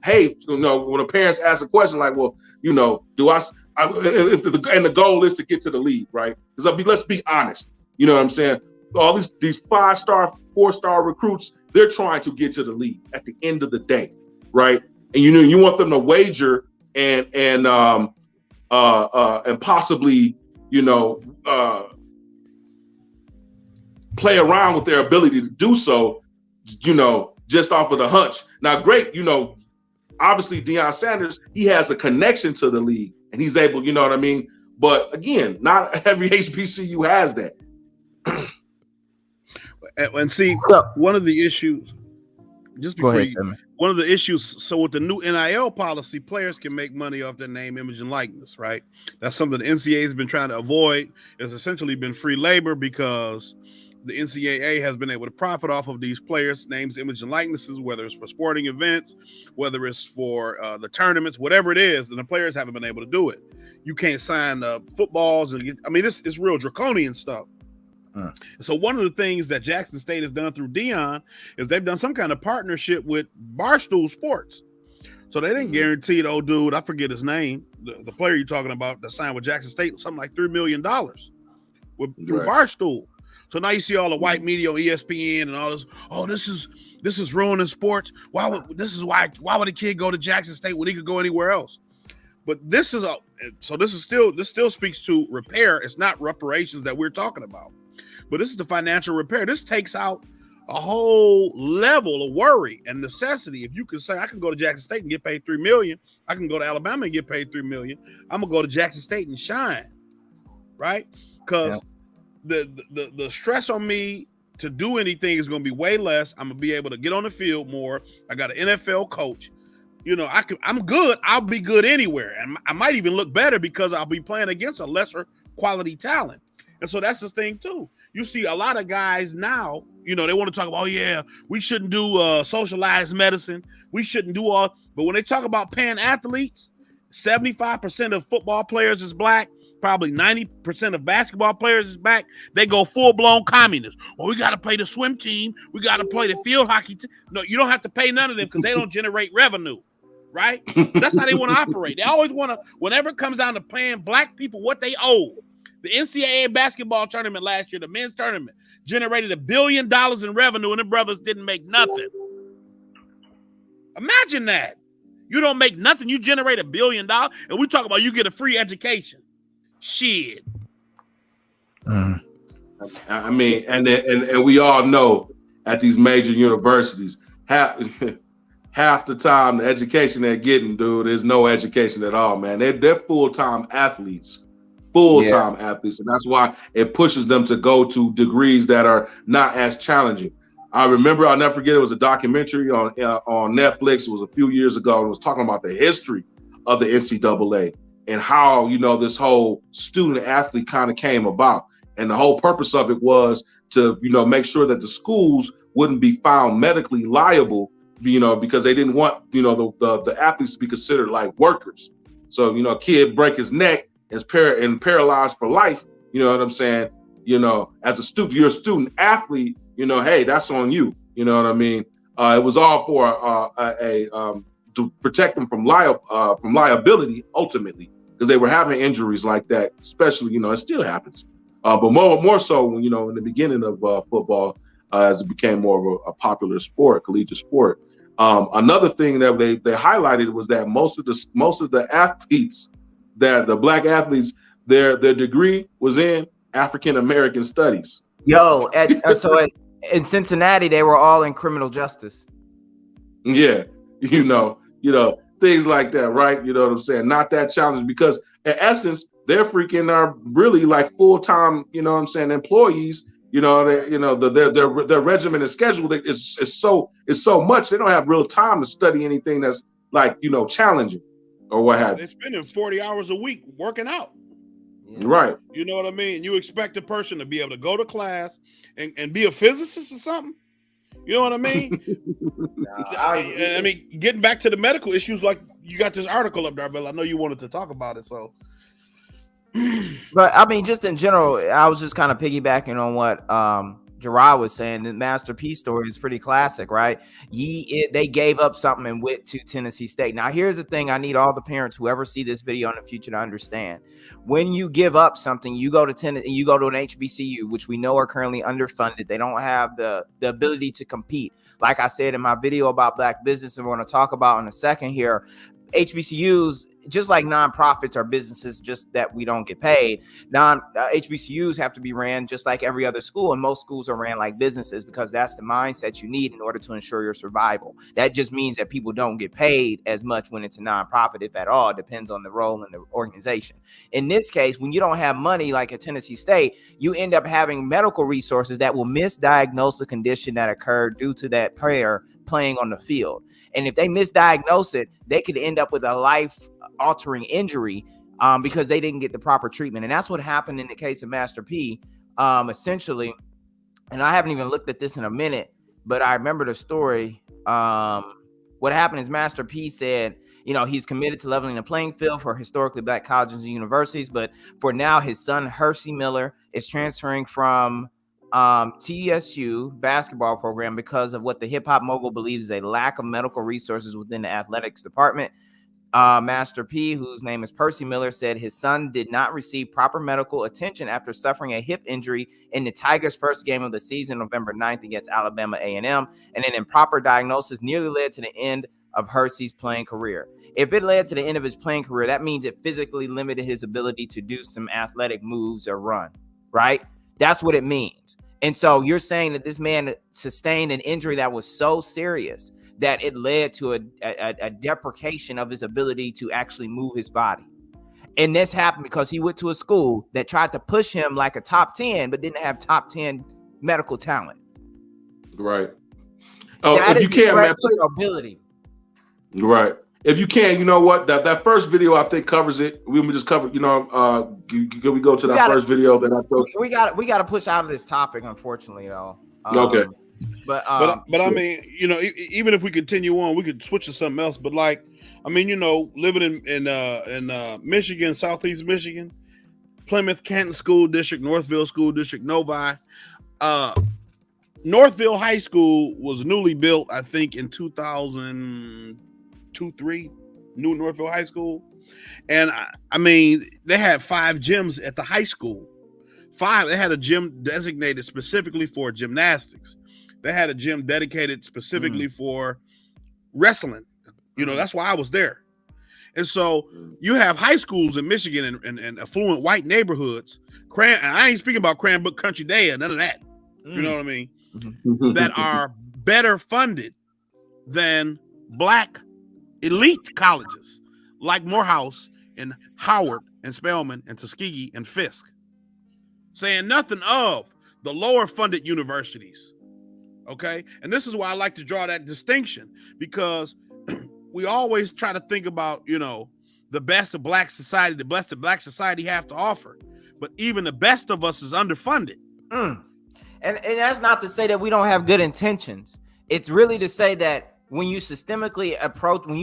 hey, when the parents ask a question like, well, do I if the goal is to get to the league, right? Because let's be honest, you know what I'm saying? All these 5-star, 4-star recruits, they're trying to get to the league at the end of the day, right? And you want them to wager and possibly, play around with their ability to do so, just off of the hunch. Now, great, obviously Deion Sanders, he has a connection to the league and he's able, you know what I mean? But again, not every HBCU has that. And see, one of the issues, one of the issues, so with the new NIL policy, players can make money off their name, image, and likeness, right? That's something the NCAA has been trying to avoid. It's essentially been free labor because the NCAA has been able to profit off of these players' names, image, and likenesses, whether it's for sporting events, whether it's for the tournaments, whatever it is, and the players haven't been able to do it. You can't sign footballs. It's real draconian stuff. So one of the things that Jackson State has done through Deion is they've done some kind of partnership with Barstool Sports. So they didn't guarantee the old dude, I forget his name, the player you're talking about that signed with Jackson State, something like $3 million through Barstool. So now you see all the white media on ESPN and all this. Oh, this is ruining sports. Why would a kid go to Jackson State when he could go anywhere else? But this still speaks to repair. It's not reparations that we're talking about, but this is the financial repair. This takes out a whole level of worry and necessity. If you can say, I can go to Jackson State and get paid $3 million, I can go to Alabama and get paid $3 million. I'm gonna go to Jackson State and shine, right? Because the stress on me to do anything is going to be way less. I'm gonna be able to get on the field more. I got an NFL coach. I'm good. I'll be good anywhere, and I might even look better because I'll be playing against a lesser quality talent. And so that's the thing too. You see a lot of guys now. They want to talk about, we shouldn't do socialized medicine. We shouldn't do all. But when they talk about paying athletes, 75% of football players is black. Probably 90% of basketball players is black. They go full-blown communist. Well, we got to play the swim team. We got to play the field hockey team. No, you don't have to pay none of them because they don't generate revenue, right? That's how they want to operate. They always want to, whenever it comes down to paying black people what they owe. The NCAA basketball tournament last year, the men's tournament, generated $1 billion in revenue, and the brothers didn't make nothing. Imagine that. You don't make nothing. You generate $1 billion, and we talk about you get a free education. Shit. I mean, and we all know at these major universities, half the time the education they're getting, dude, is no education at all, man. They're full-time athletes. Athletes, and that's why it pushes them to go to degrees that are not as challenging. I remember, I'll never forget, it was a documentary on Netflix. It was a few years ago. It was talking about the history of the NCAA and how, this whole student athlete kind of came about. And the whole purpose of it was to, make sure that the schools wouldn't be found medically liable, because they didn't want, the athletes to be considered like workers. So, a kid break his neck and paralyzed for life, you know what I'm saying? As a student, you're a student athlete, hey, that's on you. You know what I mean? It was all for to protect them from liability ultimately, because they were having injuries like that, especially, it still happens. But more so when, in the beginning of football, as it became more of a popular sport, collegiate sport. Another thing that they highlighted was that most of the athletes, that the black athletes, their degree was in African American studies. So in Cincinnati, they were all in criminal justice. Yeah, things like that, right? You know what I'm saying? Not that challenging, because in essence, they're freaking are really like full-time, employees. Their regimen and schedule is so much, they don't have real time to study anything that's like, challenging or what have you. They're spending 40 hours a week working out. Right. You know what I mean? You expect a person to be able to go to class and be a physicist or something? You know what I mean? I mean, getting back to the medical issues, like you got this article up there, Bill. I know you wanted to talk about it, so. But I mean, just in general, I was just kind of piggybacking on what Gerard was saying. The Master P story is pretty classic, right? They gave up something and went to Tennessee State. Now, here's the thing: I need all the parents who ever see this video in the future to understand. When you give up something, you go to Tennessee, you go to an HBCU, which we know are currently underfunded. They don't have the ability to compete. Like I said in my video about Black business, and we're going to talk about in a second here, HBCUs, just like nonprofits are businesses, just that we don't get paid. HBCUs have to be ran just like every other school, and most schools are ran like businesses because that's the mindset you need in order to ensure your survival. That just means that people don't get paid as much when it's a nonprofit, if at all. It depends on the role in the organization. In this case, when you don't have money like at Tennessee State, you end up having medical resources that will misdiagnose a condition that occurred due to that player playing on the field. And if they misdiagnose it, they could end up with a life-altering injury because they didn't get the proper treatment. And that's what happened in the case of Master P, essentially. And I haven't even looked at this in a minute, but I remember the story. What happened is Master P said, he's committed to leveling the playing field for historically Black colleges and universities. But for now, his son, Hercy Miller, is transferring from TSU basketball program because of what the hip hop mogul believes is a lack of medical resources within the athletics department. Master P, whose name is Percy Miller, said his son did not receive proper medical attention after suffering a hip injury in the Tigers' first game of the season, November 9th against Alabama A&M, and an improper diagnosis nearly led to the end of Hercy's playing career. If it led to the end of his playing career, that means it physically limited his ability to do some athletic moves or run, right? That's what it means. And so you're saying that this man sustained an injury that was so serious that it led to a deprecation of his ability to actually move his body. And this happened because he went to a school that tried to push him like a top 10, but didn't have top 10 medical talent. Right. Oh, that if you can't, man, your ability. Right. If you can, you know what? That first video I think covers it. We just cover, can we go to that first video that I posted? We got to push out of this topic, unfortunately, though. Okay. But I mean, even if we continue on, we could switch to something else. But like, I mean, living in Michigan, Southeast Michigan, Plymouth, Canton School District, Northville School District, Novi. Northville High School was newly built, I think, in 2002-3, new Northville High School. And I mean, they had 5 gyms at the high school. 5. They had a gym designated specifically for gymnastics. They had a gym dedicated specifically for wrestling. That's why I was there. And so you have high schools in Michigan and affluent white neighborhoods. And I ain't speaking about Cranbrook Country Day and none of that. You know what I mean? That are better funded than Black elite colleges like Morehouse and Howard and Spelman and Tuskegee and Fisk. Saying nothing of the lower funded universities. Okay. And this is why I like to draw that distinction, because we always try to think about, the best of Black society, the best of Black society have to offer. But even the best of us is underfunded. And that's not to say that we don't have good intentions. It's really to say that when you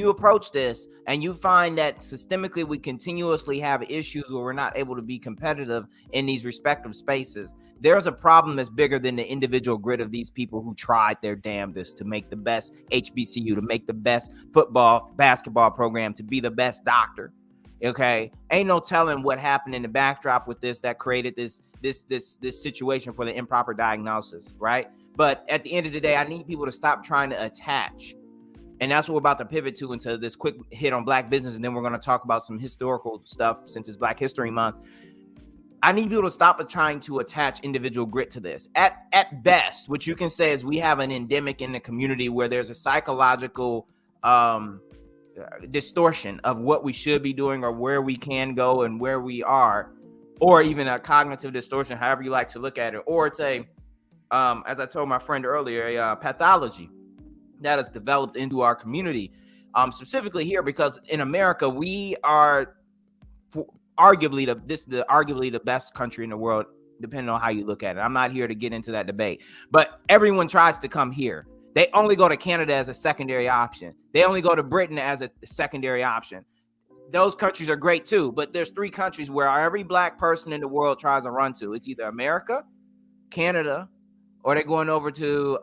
approach this and you find that systemically we continuously have issues where we're not able to be competitive in these respective spaces, there's a problem that's bigger than the individual grit of these people who tried their damnedest to make the best HBCU, to make the best football, basketball program, to be the best doctor. Okay, ain't no telling what happened in the backdrop with this that created this situation for the improper diagnosis, right? But at the end of the day, I need people to stop trying to attach. And that's what we're about to pivot to into this quick hit on Black business. And then we're going to talk about some historical stuff since it's Black History Month. I need people to stop trying to attach individual grit to this. At best, what you can say is we have an endemic in the community where there's a psychological distortion of what we should be doing or where we can go and where we are, or even a cognitive distortion, however you like to look at it. Or it's as I told my friend earlier, a pathology that is developed into our community, specifically here, because in America, we are arguably the best country in the world depending on how you look at it. I'm not here to get into that debate, but everyone tries to come here. They only go to Canada as a secondary option. They only go to Britain as a secondary option. Those countries are great too, but there's 3 countries where every black person in the world tries to run to. It's either America, Canada, or they're going over to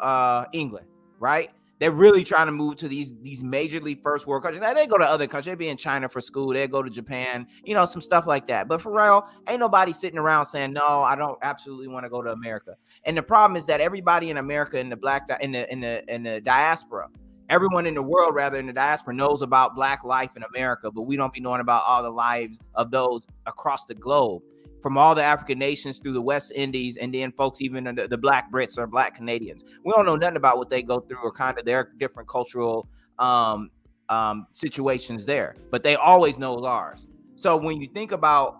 England, right? They're really trying to move to these majorly first world countries. Now, they go to other countries. They be in China for school. They go to Japan, some stuff like that. But for real, ain't nobody sitting around saying, no, I don't absolutely want to go to America. And the problem is that everybody in America, in the diaspora, everyone in the world, rather, in the diaspora, knows about black life in America, but we don't be knowing about all the lives of those across the globe, from all the African nations through the West Indies, and then folks, even the black Brits or black Canadians. We don't know nothing about what they go through or kind of their different cultural situations there, but they always know ours. So when you think about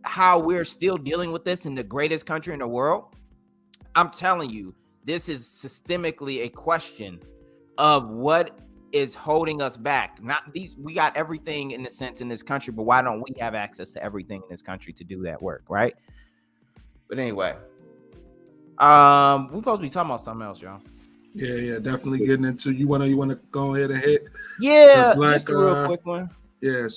how we're still dealing with this in the greatest country in the world, I'm telling you, this is systemically a question of what is holding us back. We got everything in a sense in this country, but why don't we have access to everything in this country to do that work, right? But anyway, we're supposed to be talking about something else, y'all. Yeah, definitely getting into. You wanna go ahead and hit? Yeah, just a real quick one. Yeah,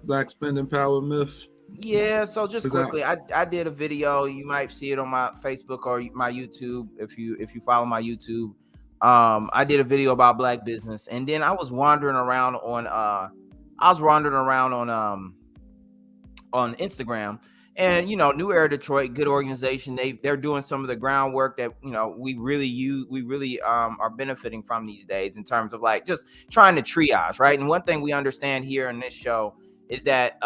black spending power myth. Yeah, so just quickly, I did a video. You might see it on my Facebook or my YouTube if you follow my YouTube. I did a video about black business, and then I was wandering around on Instagram, and New Era Detroit, good organization. They're doing some of the groundwork that we really are benefiting from these days in terms of like just trying to triage, right? And one thing we understand here in this show is that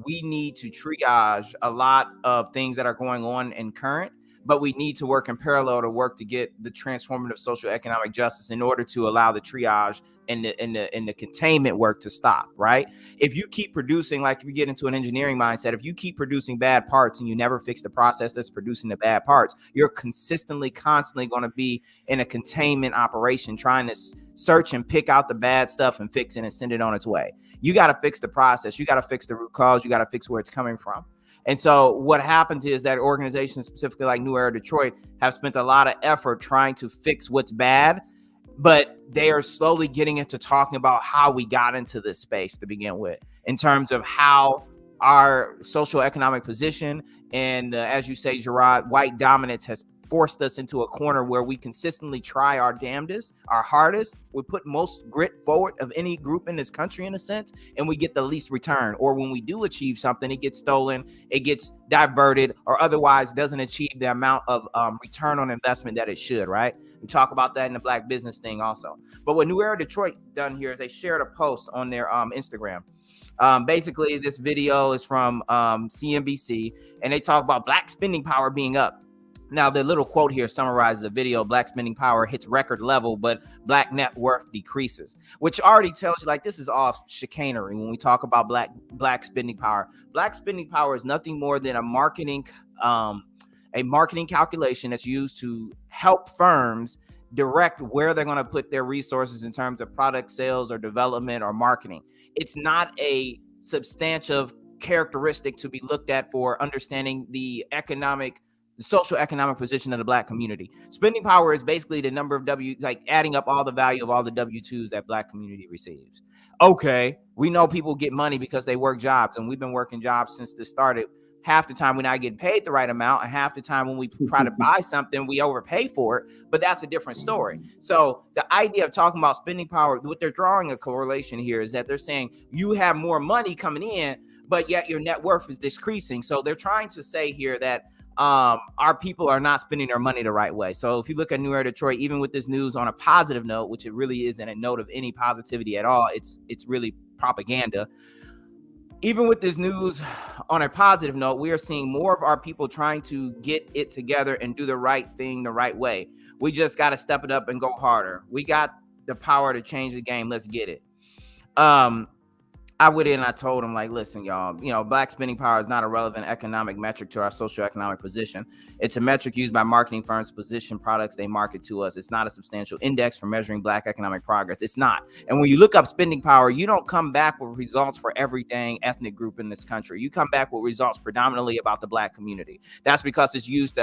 we need to triage a lot of things that are going on in current, but we need to work in parallel to work to get the transformative social economic justice in order to allow the triage and the containment work to stop, right? If you keep producing, like if you get into an engineering mindset, if you keep producing bad parts and you never fix the process that's producing the bad parts, you're constantly going to be in a containment operation trying to search and pick out the bad stuff and fix it and send it on its way. You got to fix the process. You got to fix the root cause. You got to fix where it's coming from. And so what happens is that organizations, specifically like New Era Detroit, have spent a lot of effort trying to fix what's bad, but they are slowly getting into talking about how we got into this space to begin with, in terms of how our social economic position and, as you say, Gerard, white dominance has forced us into a corner where we consistently try our damnedest, our hardest. We put most grit forward of any group in this country, in a sense, and we get the least return. Or when we do achieve something, it gets stolen, it gets diverted, or otherwise doesn't achieve the amount of return on investment that it should, right? We talk about that in the black business thing also. But what New Era Detroit done here is they shared a post on their Instagram. Basically, this video is from CNBC, and they talk about black spending power being up. Now, the little quote here summarizes the video. Black spending power hits record level, but black net worth decreases, which already tells you like this is all chicanery when we talk about black spending power. Black spending power is nothing more than a marketing calculation that's used to help firms direct where they're going to put their resources in terms of product sales or development or marketing. It's not a substantive characteristic to be looked at for understanding the social economic position of the black community. Spending power is basically the number of adding up all the value of all the W-2s that black community receives. Okay, we know people get money because they work jobs, and we've been working jobs since this started. Half the time we're not getting paid the right amount, and half the time when we try to buy something, we overpay for it, but that's a different story. So the idea of talking about spending power, what they're drawing a correlation here is that they're saying you have more money coming in, but yet your net worth is decreasing. So they're trying to say here that our people are not spending their money the right way. So if you look at New Era Detroit, even with this news on a positive note, which it really isn't a note of any positivity at all, it's really propaganda. Even with this news on a positive note, we are seeing more of our people trying to get it together and do the right thing the right way. We just got to step it up and go harder. We got the power to change the game. Let's get it. I went in and I told them, like, listen, y'all, black spending power is not a relevant economic metric to our socioeconomic position. It's a metric used by marketing firms to position products they market to us. It's not a substantial index for measuring black economic progress. It's not. And when you look up spending power, you don't come back with results for every dang ethnic group in this country. You come back with results predominantly about the black community. That's because it's used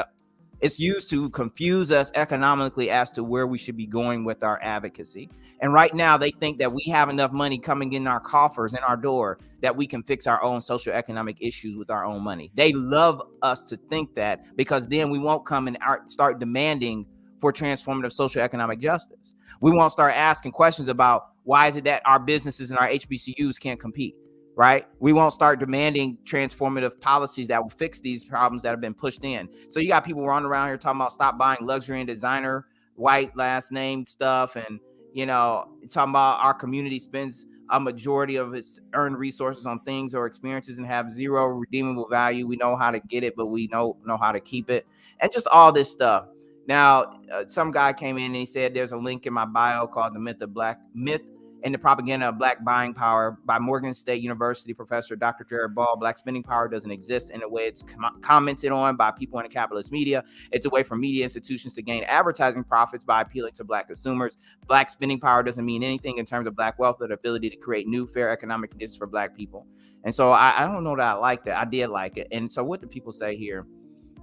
to confuse us economically as to where we should be going with our advocacy. And right now, they think that we have enough money coming in our coffers, in our door, that we can fix our own socioeconomic issues with our own money. They love us to think that, because then we won't come and start demanding for transformative socioeconomic justice. We won't start asking questions about why is it that our businesses and our HBCUs can't compete. Right? We won't start demanding transformative policies that will fix these problems that have been pushed in. So you got people running around here talking about stop buying luxury and designer white last name stuff, and talking about our community spends a majority of its earned resources on things or experiences and have zero redeemable value. We know how to get it, but we know how to keep it, and just all this stuff. Now, some guy came in and he said there's a link in my bio called The Myth and the Propaganda of Black Buying Power by Morgan State University professor Dr. Jared Ball. Black spending power doesn't exist in a way it's commented on by people in the capitalist media. It's a way for media institutions to gain advertising profits by appealing to black consumers. Black spending power doesn't mean anything in terms of black wealth or the ability to create new fair economic conditions for black people. And so I don't know that I like that. I did like it. And so what do people say here?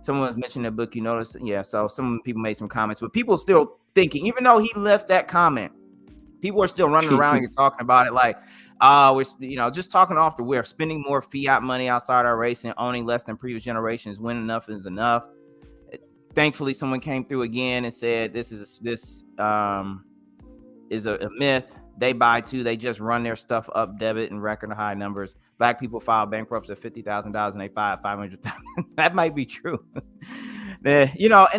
Someone was mentioning the book, you notice? Yeah, so some people made some comments, but people still thinking, even though he left that comment, people are still running around here talking about it like, we're just talking off the whiff, spending more fiat money outside our race and owning less than previous generations. When enough is enough. Thankfully, someone came through again and said this is a myth. They buy too. They just run their stuff up debit and record high numbers. Black people file bankruptcy of $50,000 and they file $500,000. That might be true. And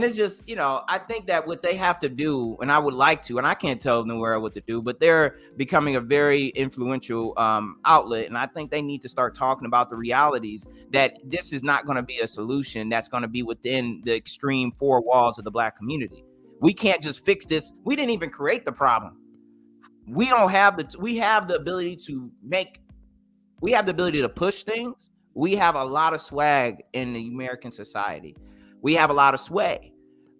it's just, I think that what they have to do, and I would like to, and I can't tell New Era what to do, but they're becoming a very influential outlet. And I think they need to start talking about the realities that this is not going to be a solution that's going to be within the extreme four walls of the black community. We can't just fix this. We didn't even create the problem. We have the ability to push things. We have a lot of swag in the American society. We have a lot of sway,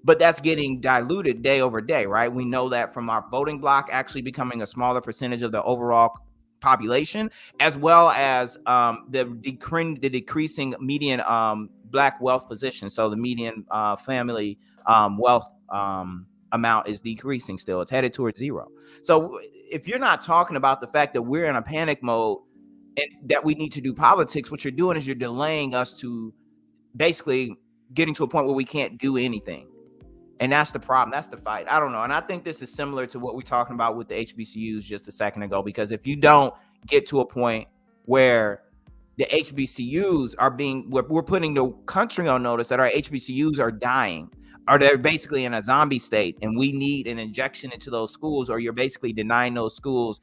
but that's getting diluted day over day, right? We know that from our voting block actually becoming a smaller percentage of the overall population, as well as the decreasing median black wealth position. So the median family wealth amount is decreasing still. It's headed towards zero. So if you're not talking about the fact that we're in a panic mode and that we need to do politics, what you're doing is you're delaying us to basically getting to a point where we can't do anything. And that's the problem. That's the fight. I don't know. And I think this is similar to what we're talking about with the HBCUs just a second ago, because if you don't get to a point where the HBCUs we're putting the country on notice that our HBCUs are dying, or they're basically in a zombie state, and we need an injection into those schools, or you're basically denying those schools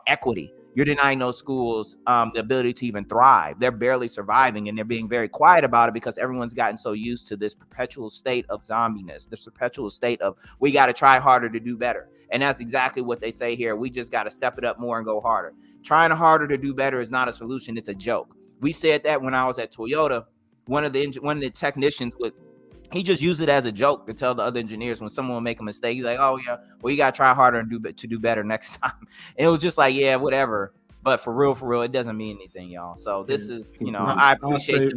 equity. You're denying those schools the ability to even thrive. They're barely surviving, and they're being very quiet about it because everyone's gotten so used to this perpetual state of zombiness, this perpetual state of we got to try harder to do better. And that's exactly what they say here. We just got to step it up more and go harder. Trying harder to do better is not a solution. It's a joke. We said that when I was at Toyota. One of the technicians he just used it as a joke to tell the other engineers when someone would make a mistake. He's like, oh, yeah, well, you got to try harder and do better next time. And it was just like, yeah, whatever. But for real, it doesn't mean anything, y'all. So this is, I appreciate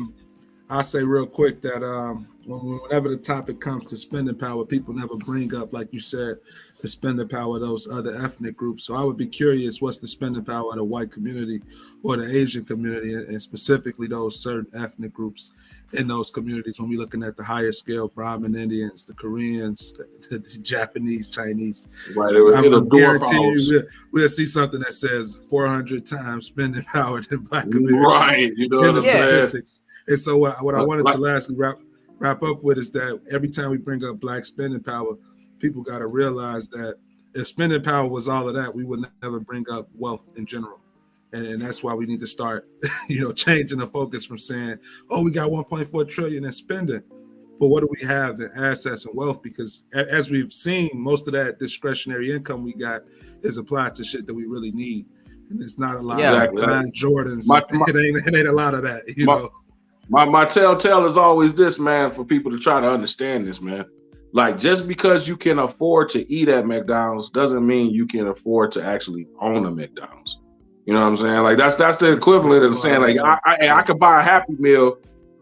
I'll say real quick that whenever the topic comes to spending power, people never bring up, like you said, the spending power of those other ethnic groups. So I would be curious, what's the spending power of the white community or the Asian community, and specifically those certain ethnic groups in those communities when we're looking at the higher scale Brahmin Indians, the Koreans, the Japanese, Chinese. Right. I'm guaranteeing you we'll see something that says 400 times spending power than black communities. Right. In the statistics. And so what I wanted to lastly wrap up with is that every time we bring up black spending power, people got to realize that if spending power was all of that, we would never bring up wealth in general. And that's why we need to start, changing the focus from saying, oh, we got 1.4 trillion in spending. But what do we have in assets and wealth? Because as we've seen, most of that discretionary income we got is applied to shit that we really need. And it's not a lot Exactly. of Jordans. It ain't a lot of that, you know. My telltale is always this, man, for people to try to understand this, man. Like, just because you can afford to eat at McDonald's doesn't mean you can afford to actually own a McDonald's. You know what I'm saying? Like, that's the equivalent of saying, like, I could buy a Happy Meal,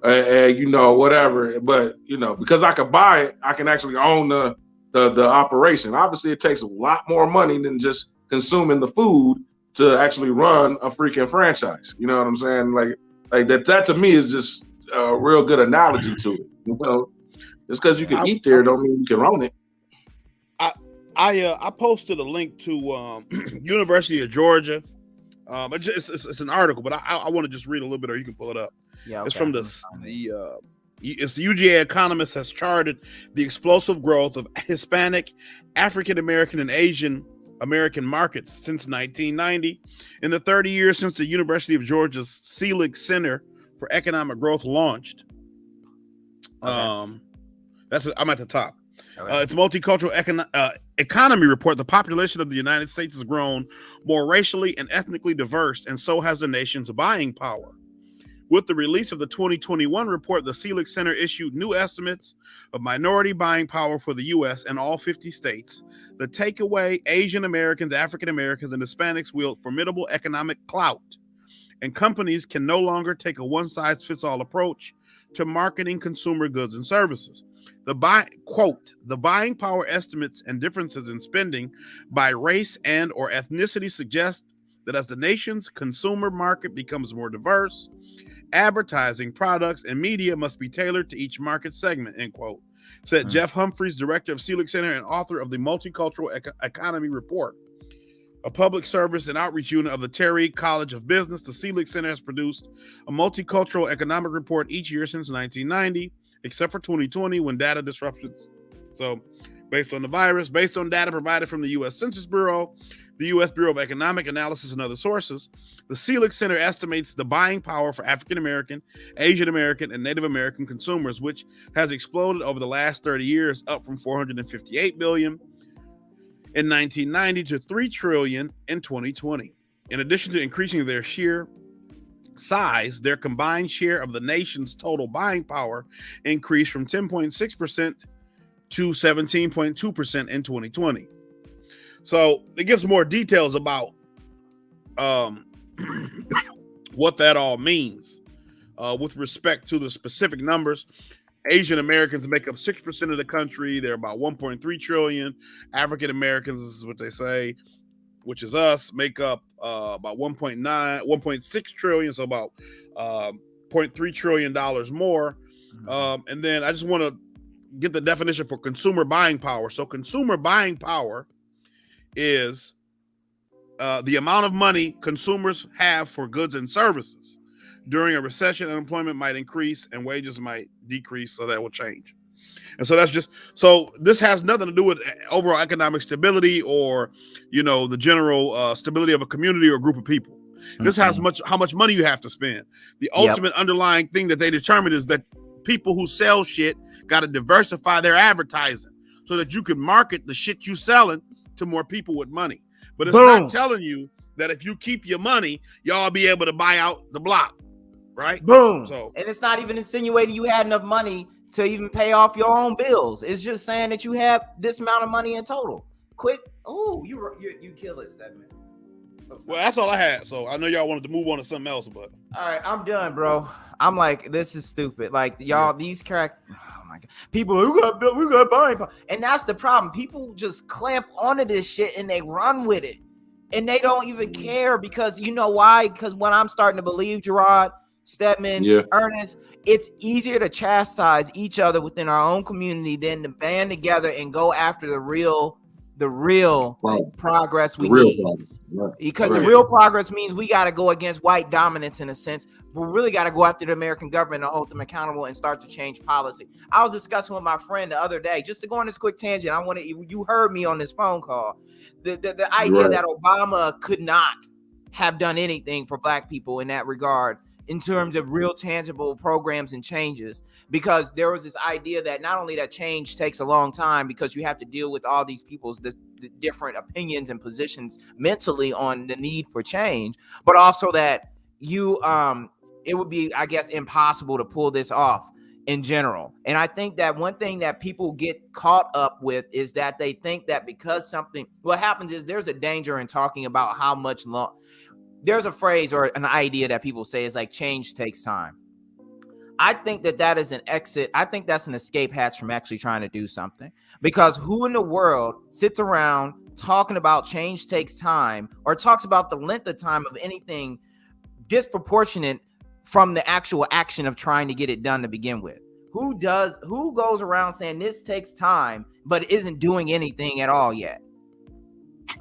you know, whatever, but, you know, because I could buy it, I can actually own the operation. Obviously, it takes a lot more money than just consuming the food to actually run a freaking franchise. You know what I'm saying? Like that to me is just a real good analogy to it. You know, just because you can eat there don't mean you can own it. I posted a link to University of Georgia. It's an article, but I want to just read a little bit, or you can pull it up. Yeah, okay. It's from it's the UGA Economist has charted the explosive growth of Hispanic, African American, and Asian American markets since 1990. In the 30 years since the University of Georgia's Selig Center for Economic Growth launched. I'm at the top. It's multicultural economy report. The population of the United States has grown more racially and ethnically diverse, and so has the nation's buying power. With the release of the 2021 report, the Selig Center issued new estimates of minority buying power for the U.S. and all 50 states. The takeaway: Asian Americans, African Americans, and Hispanics wield formidable economic clout, and companies can no longer take a one-size-fits-all approach to marketing consumer goods and services. The buying power estimates and differences in spending by race and or ethnicity suggest that as the nation's consumer market becomes more diverse, advertising, products, and media must be tailored to each market segment, end quote, said Jeff Humphreys, director of Selig Center and author of the Multicultural Economy Report. A public service and outreach unit of the Terry College of Business, the Selig Center has produced a multicultural economic report each year since 1990, except for 2020 when data disruptions. So, based on the virus, based on data provided from the U.S. Census Bureau, the U.S. Bureau of Economic Analysis, and other sources, the Selig Center estimates the buying power for African American, Asian American, and Native American consumers, which has exploded over the last 30 years, up from $458 billion in 1990 to $3 trillion in 2020. In addition to increasing their sheer size, their combined share of the nation's total buying power increased from 10.6% to 17.2% in 2020. So it gives more details about what that all means with respect to the specific numbers. Asian Americans make up 6% of the country. They're about 1.3 trillion. African Americans, this is what they say, which is us, make up about 1.6 trillion, so about $0.3 trillion more. And then I just want to get the definition for consumer buying power. So consumer buying power is the amount of money consumers have for goods and services. During a recession, unemployment might increase and wages might decrease, so that will change. And so that's just, so this has nothing to do with overall economic stability or, you know, the general stability of a community or a group of people. This has how much money you have to spend. The ultimate underlying thing that they determine is that people who sell shit got to diversify their advertising so that you can market the shit you selling to more people with money. But it's not telling you that if you keep your money, y'all be able to buy out the block, right? Boom. So, and it's not even insinuating you had enough money to even pay off your own bills. It's just saying that you have this amount of money in total. Quick. Oh, you kill it, Stedman. Well, that's all I had. So I know y'all wanted to move on to something else, but all right, I'm done, bro. I'm like, this is stupid. Like, y'all, these characters. Oh my god, people, we got buying power, and that's the problem. People just clamp onto this shit and they run with it, and they don't even care because you know why? Because when I'm starting to believe, Gerard, Stedman, Ernest, it's easier to chastise each other within our own community than to band together and go after the real progress we need. Because the real progress means we got to go against white dominance in a sense. We really got to go after the American government and hold them accountable and start to change policy. I was discussing with my friend the other day, just to go on this quick tangent. You heard me on this phone call. The idea that Obama could not have done anything for black people in that regard, in terms of real tangible programs and changes, because there was this idea that not only that change takes a long time because you have to deal with all these people's different opinions and positions mentally on the need for change, but also that you it would be, I guess, impossible to pull this off in general. And I think that one thing that people get caught up with is that they think that because what happens is there's a danger in talking about how much long. There's a phrase or an idea that people say is like change takes time. I think that is an exit. I think that's an escape hatch from actually trying to do something, because who in the world sits around talking about change takes time or talks about the length of time of anything disproportionate from the actual action of trying to get it done to begin with? Who goes around saying this takes time but isn't doing anything at all yet?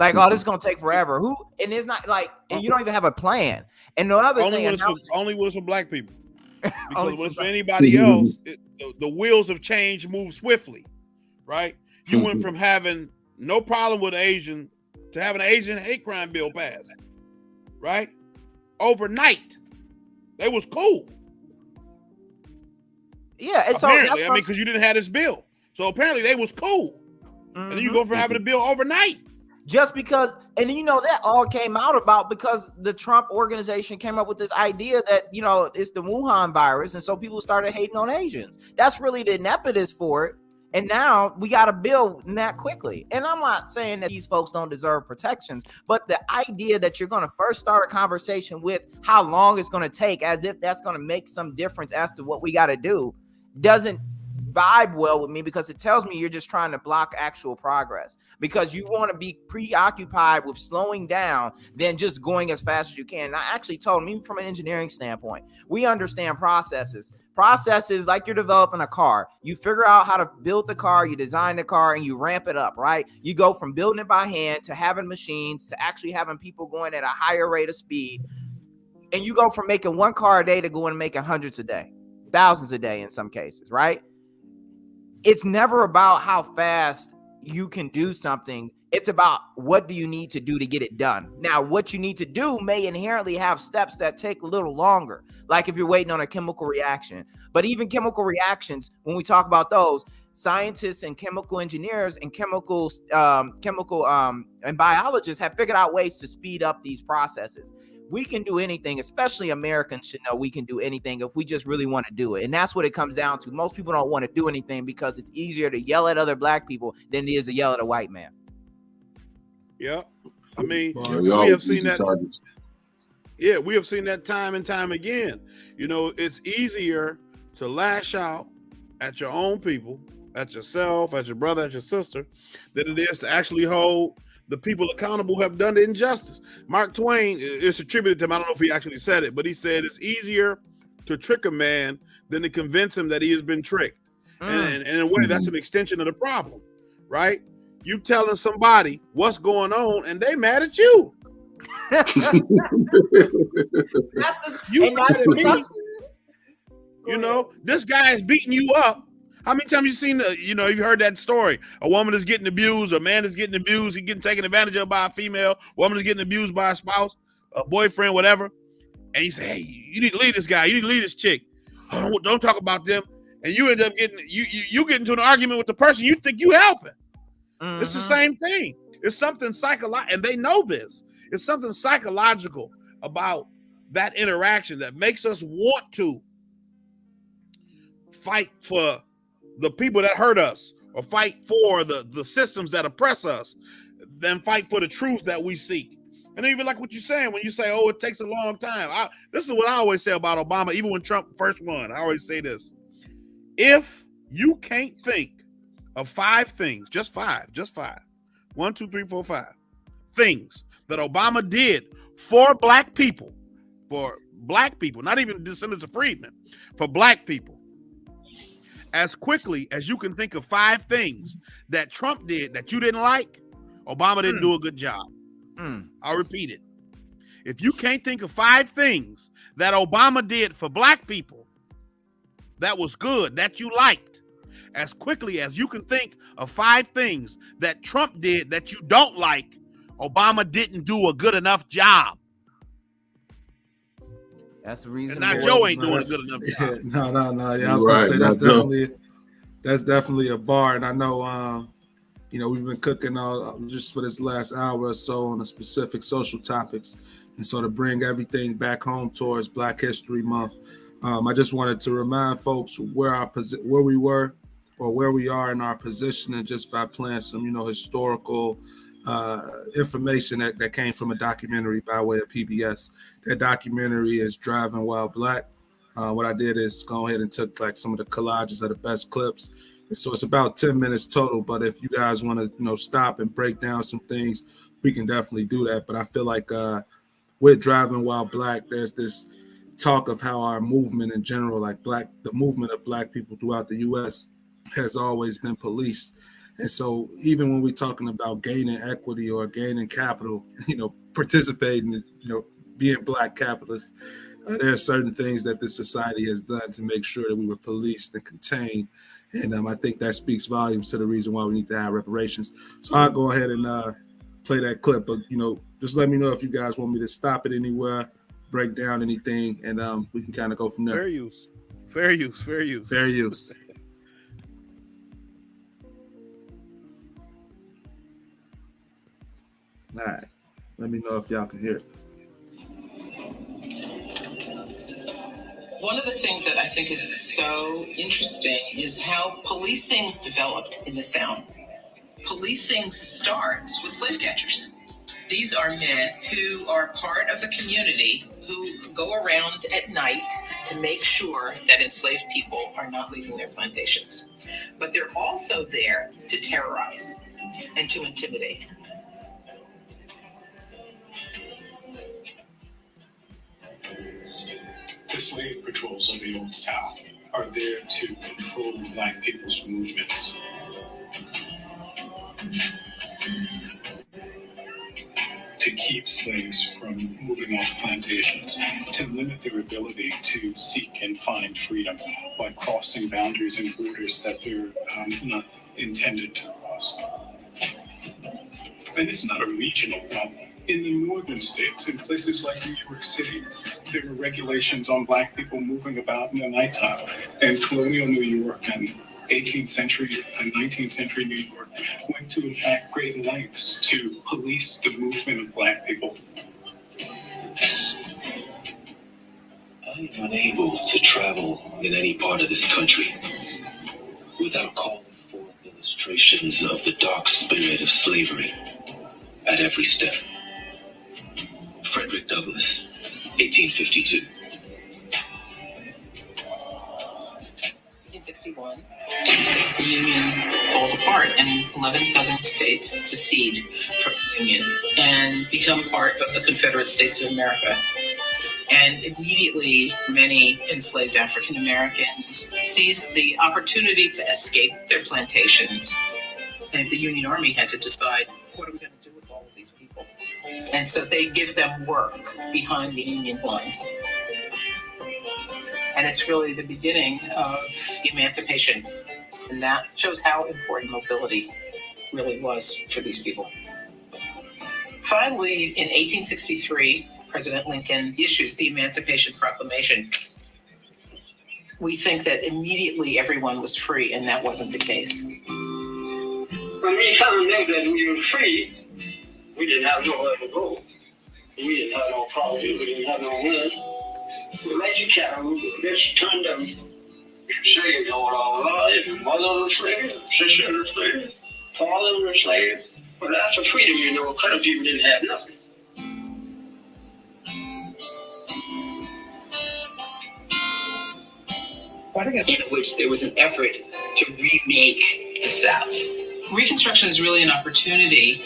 Like, oh, this is gonna take forever. And it's not like, and you don't even have a plan. And another thing, only when it's for black people. Because when it's for anybody else, the wheels of change move swiftly, right? You went from having no problem with Asian to having an Asian hate crime bill passed, right? Overnight. They was cool. Yeah, and apparently, I mean, because you didn't have this bill. So apparently they was cool. And then you go from having a bill overnight. Just because, and that all came out about because the Trump organization came up with this idea that, it's the Wuhan virus. And so people started hating on Asians. That's really the impetus for it. And now we got a bill that quickly. And I'm not saying that these folks don't deserve protections, but the idea that you're going to first start a conversation with how long it's going to take, as if that's going to make some difference as to what we got to do, doesn't vibe well with me, because it tells me you're just trying to block actual progress, because you want to be preoccupied with slowing down than just going as fast as you can. And I actually told me, from an engineering standpoint, we understand processes like you're developing a car. You figure out how to build the car, you design the car, and you ramp it up, right? You go from building it by hand to having machines to actually having people going at a higher rate of speed. And you go from making one car a day to going and making hundreds a day, thousands a day in some cases, right? It's never about how fast you can do something. It's about what do you need to do to get it done. Now, what you need to do may inherently have steps that take a little longer, like if you're waiting on a chemical reaction. But even chemical reactions, when we talk about those, scientists and chemical engineers and chemical and biologists have figured out ways to speed up these processes. We can do anything, especially Americans should know we can do anything if we just really want to do it. And that's what it comes down to. Most people don't want to do anything because it's easier to yell at other black people than it is to yell at a white man. Yeah. I mean, we have seen that. Yeah, we have seen that time and time again. It's easier to lash out at your own people, at yourself, at your brother, at your sister, than it is to actually hold the people accountable who have done the injustice. Mark Twain, it's attributed to him. I don't know if he actually said it, but he said it's easier to trick a man than to convince him that he has been tricked. And in a way, that's an extension of the problem, right? You telling somebody what's going on and they mad at you. This guy is beating you up. How many times you seen you've heard that story? A woman is getting abused, a man is getting abused, he's getting taken advantage of by a female, a woman is getting abused by a spouse, a boyfriend, whatever. And you say, hey, you need to leave this guy, you need to leave this chick. Oh, don't talk about them. And you end up getting you get into an argument with the person you think you helping. It's the same thing. It's something psychological, and they know this. It's something psychological about that interaction that makes us want to fight for the people that hurt us, or fight for the systems that oppress us, than fight for the truth that we seek. And even like what you're saying, when you say, oh, it takes a long time. This is what I always say about Obama, even when Trump first won. I always say this. If you can't think of 5 things, just five, 1, 2, 3, 4, 5 things that Obama did for black people, not even descendants of freedmen, for black people, as quickly as you can think of 5 things that Trump did that you didn't like, Obama didn't do a good job. I'll repeat it. If you can't think of 5 things that Obama did for black people that was good, that you liked, as quickly as you can think of 5 things that Trump did that you don't like, Obama didn't do a good enough job. That's the reason. And now Joe ain't doing a good enough job. No. Yeah, I was gonna say that's definitely a bar. And I know, we've been cooking all just for this last hour or so on the specific social topics. And so to bring everything back home towards Black History Month, I just wanted to remind folks where we were or where we are in our position, and just by playing some, historical information that came from a documentary by way of PBS. That documentary is Driving While Black. What I did is go ahead and took like some of the collages of the best clips. And so it's about 10 minutes total, but if you guys want to, stop and break down some things, we can definitely do that. But I feel like with Driving While Black, there's this talk of how our movement in general, like the movement of Black people throughout the U.S. has always been policed. And so even when we're talking about gaining equity or gaining capital, participating, being Black capitalists, there are certain things that this society has done to make sure that we were policed and contained. And I think that speaks volumes to the reason why we need to have reparations. So I'll go ahead and play that clip. But, just let me know if you guys want me to stop it anywhere, break down anything, and we can kind of go from there. Fair use. Fair use. Fair use. Fair use. All right. Let me know if y'all can hear it. One of the things that I think is so interesting is how policing developed in the South. Policing starts with slave catchers. These are men who are part of the community who go around at night to make sure that enslaved people are not leaving their plantations. But they're also there to terrorize and to intimidate. The slave patrols of the Old South are there to control Black people's movements. To keep slaves from moving off plantations, to limit their ability to seek and find freedom by crossing boundaries and borders that they're not intended to cross. And it's not a regional problem. In the northern states, in places like New York City, there were regulations on Black people moving about in the nighttime. And colonial New York and 18th century and 19th century New York went to, in fact, great lengths to police the movement of Black people. I am unable to travel in any part of this country without calling forth illustrations of the dark spirit of slavery at every step. Frederick Douglass, 1852. 1861, the Union falls apart and 11 southern states secede from the Union and become part of the Confederate States of America. And immediately, many enslaved African Americans seized the opportunity to escape their plantations. And the Union Army had to decide, what are we going to do with all of these people? And so they give them work behind the Union lines. And it's really the beginning of emancipation. And that shows how important mobility really was for these people. Finally, in 1863, President Lincoln issues the Emancipation Proclamation. We think that immediately everyone was free, and that wasn't the case. When we found out that we were free, we didn't have nowhere to go. We didn't have no property, we didn't have no money. We let you cattle, let's turn them. Slaves all our lives, mother was a slave, sister was a slave, father was a slave. Well, that's a freedom, Colored people didn't have nothing. In which there was an effort to remake the South. Reconstruction is really an opportunity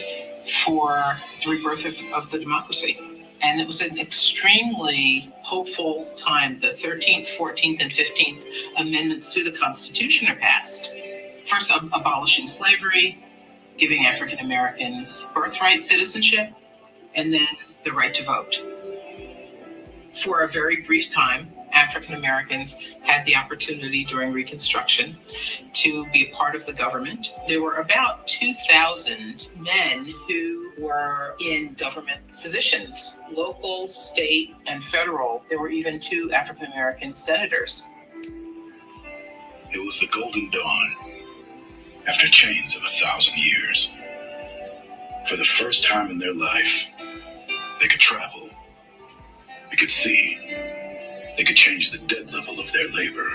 for the rebirth of the democracy. And it was an extremely hopeful time. The 13th, 14th, and 15th amendments to the Constitution are passed. First, abolishing slavery, giving African Americans birthright citizenship, and then the right to vote. For a very brief time, African Americans had the opportunity during Reconstruction to be a part of the government. There were about 2,000 men who were in government positions, local, state, and federal. There were even 2 African American senators. It was the Golden Dawn. after chains of 1,000 years. For the first time in their life, they could travel, they could see, they could change the dead level of their labor.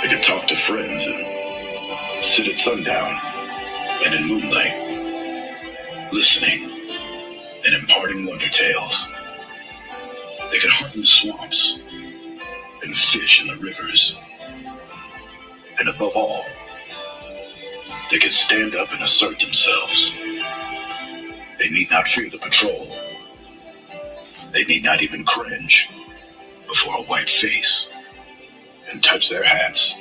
They could talk to friends and sit at sundown and in moonlight, listening and imparting wonder tales. They could hunt in the swamps and fish in the rivers. And above all, they could stand up and assert themselves. They need not fear the patrol. They need not even cringe before a white face and touch their hats.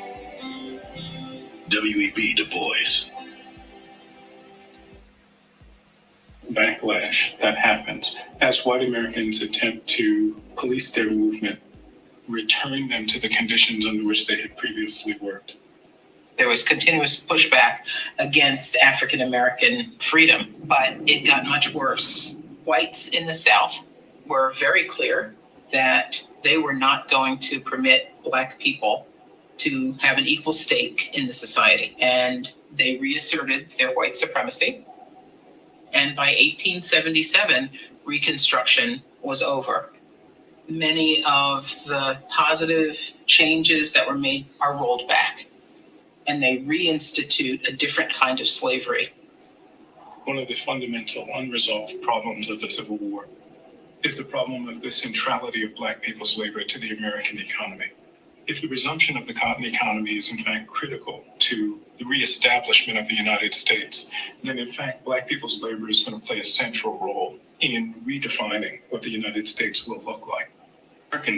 W.E.B. Du Bois. Backlash that happens as white Americans attempt to police their movement, return them to the conditions under which they had previously worked. There was continuous pushback against African American freedom, but it got much worse. Whites in the South were very clear that they were not going to permit Black people to have an equal stake in the society. And they reasserted their white supremacy. And by 1877, Reconstruction was over. Many of the positive changes that were made are rolled back, and they reinstitute a different kind of slavery. One of the fundamental unresolved problems of the Civil War is the problem of the centrality of Black people's labor to the American economy. If the resumption of the cotton economy is in fact critical to the reestablishment of the United States, then in fact Black people's labor is going to play a central role in redefining what the United States will look like.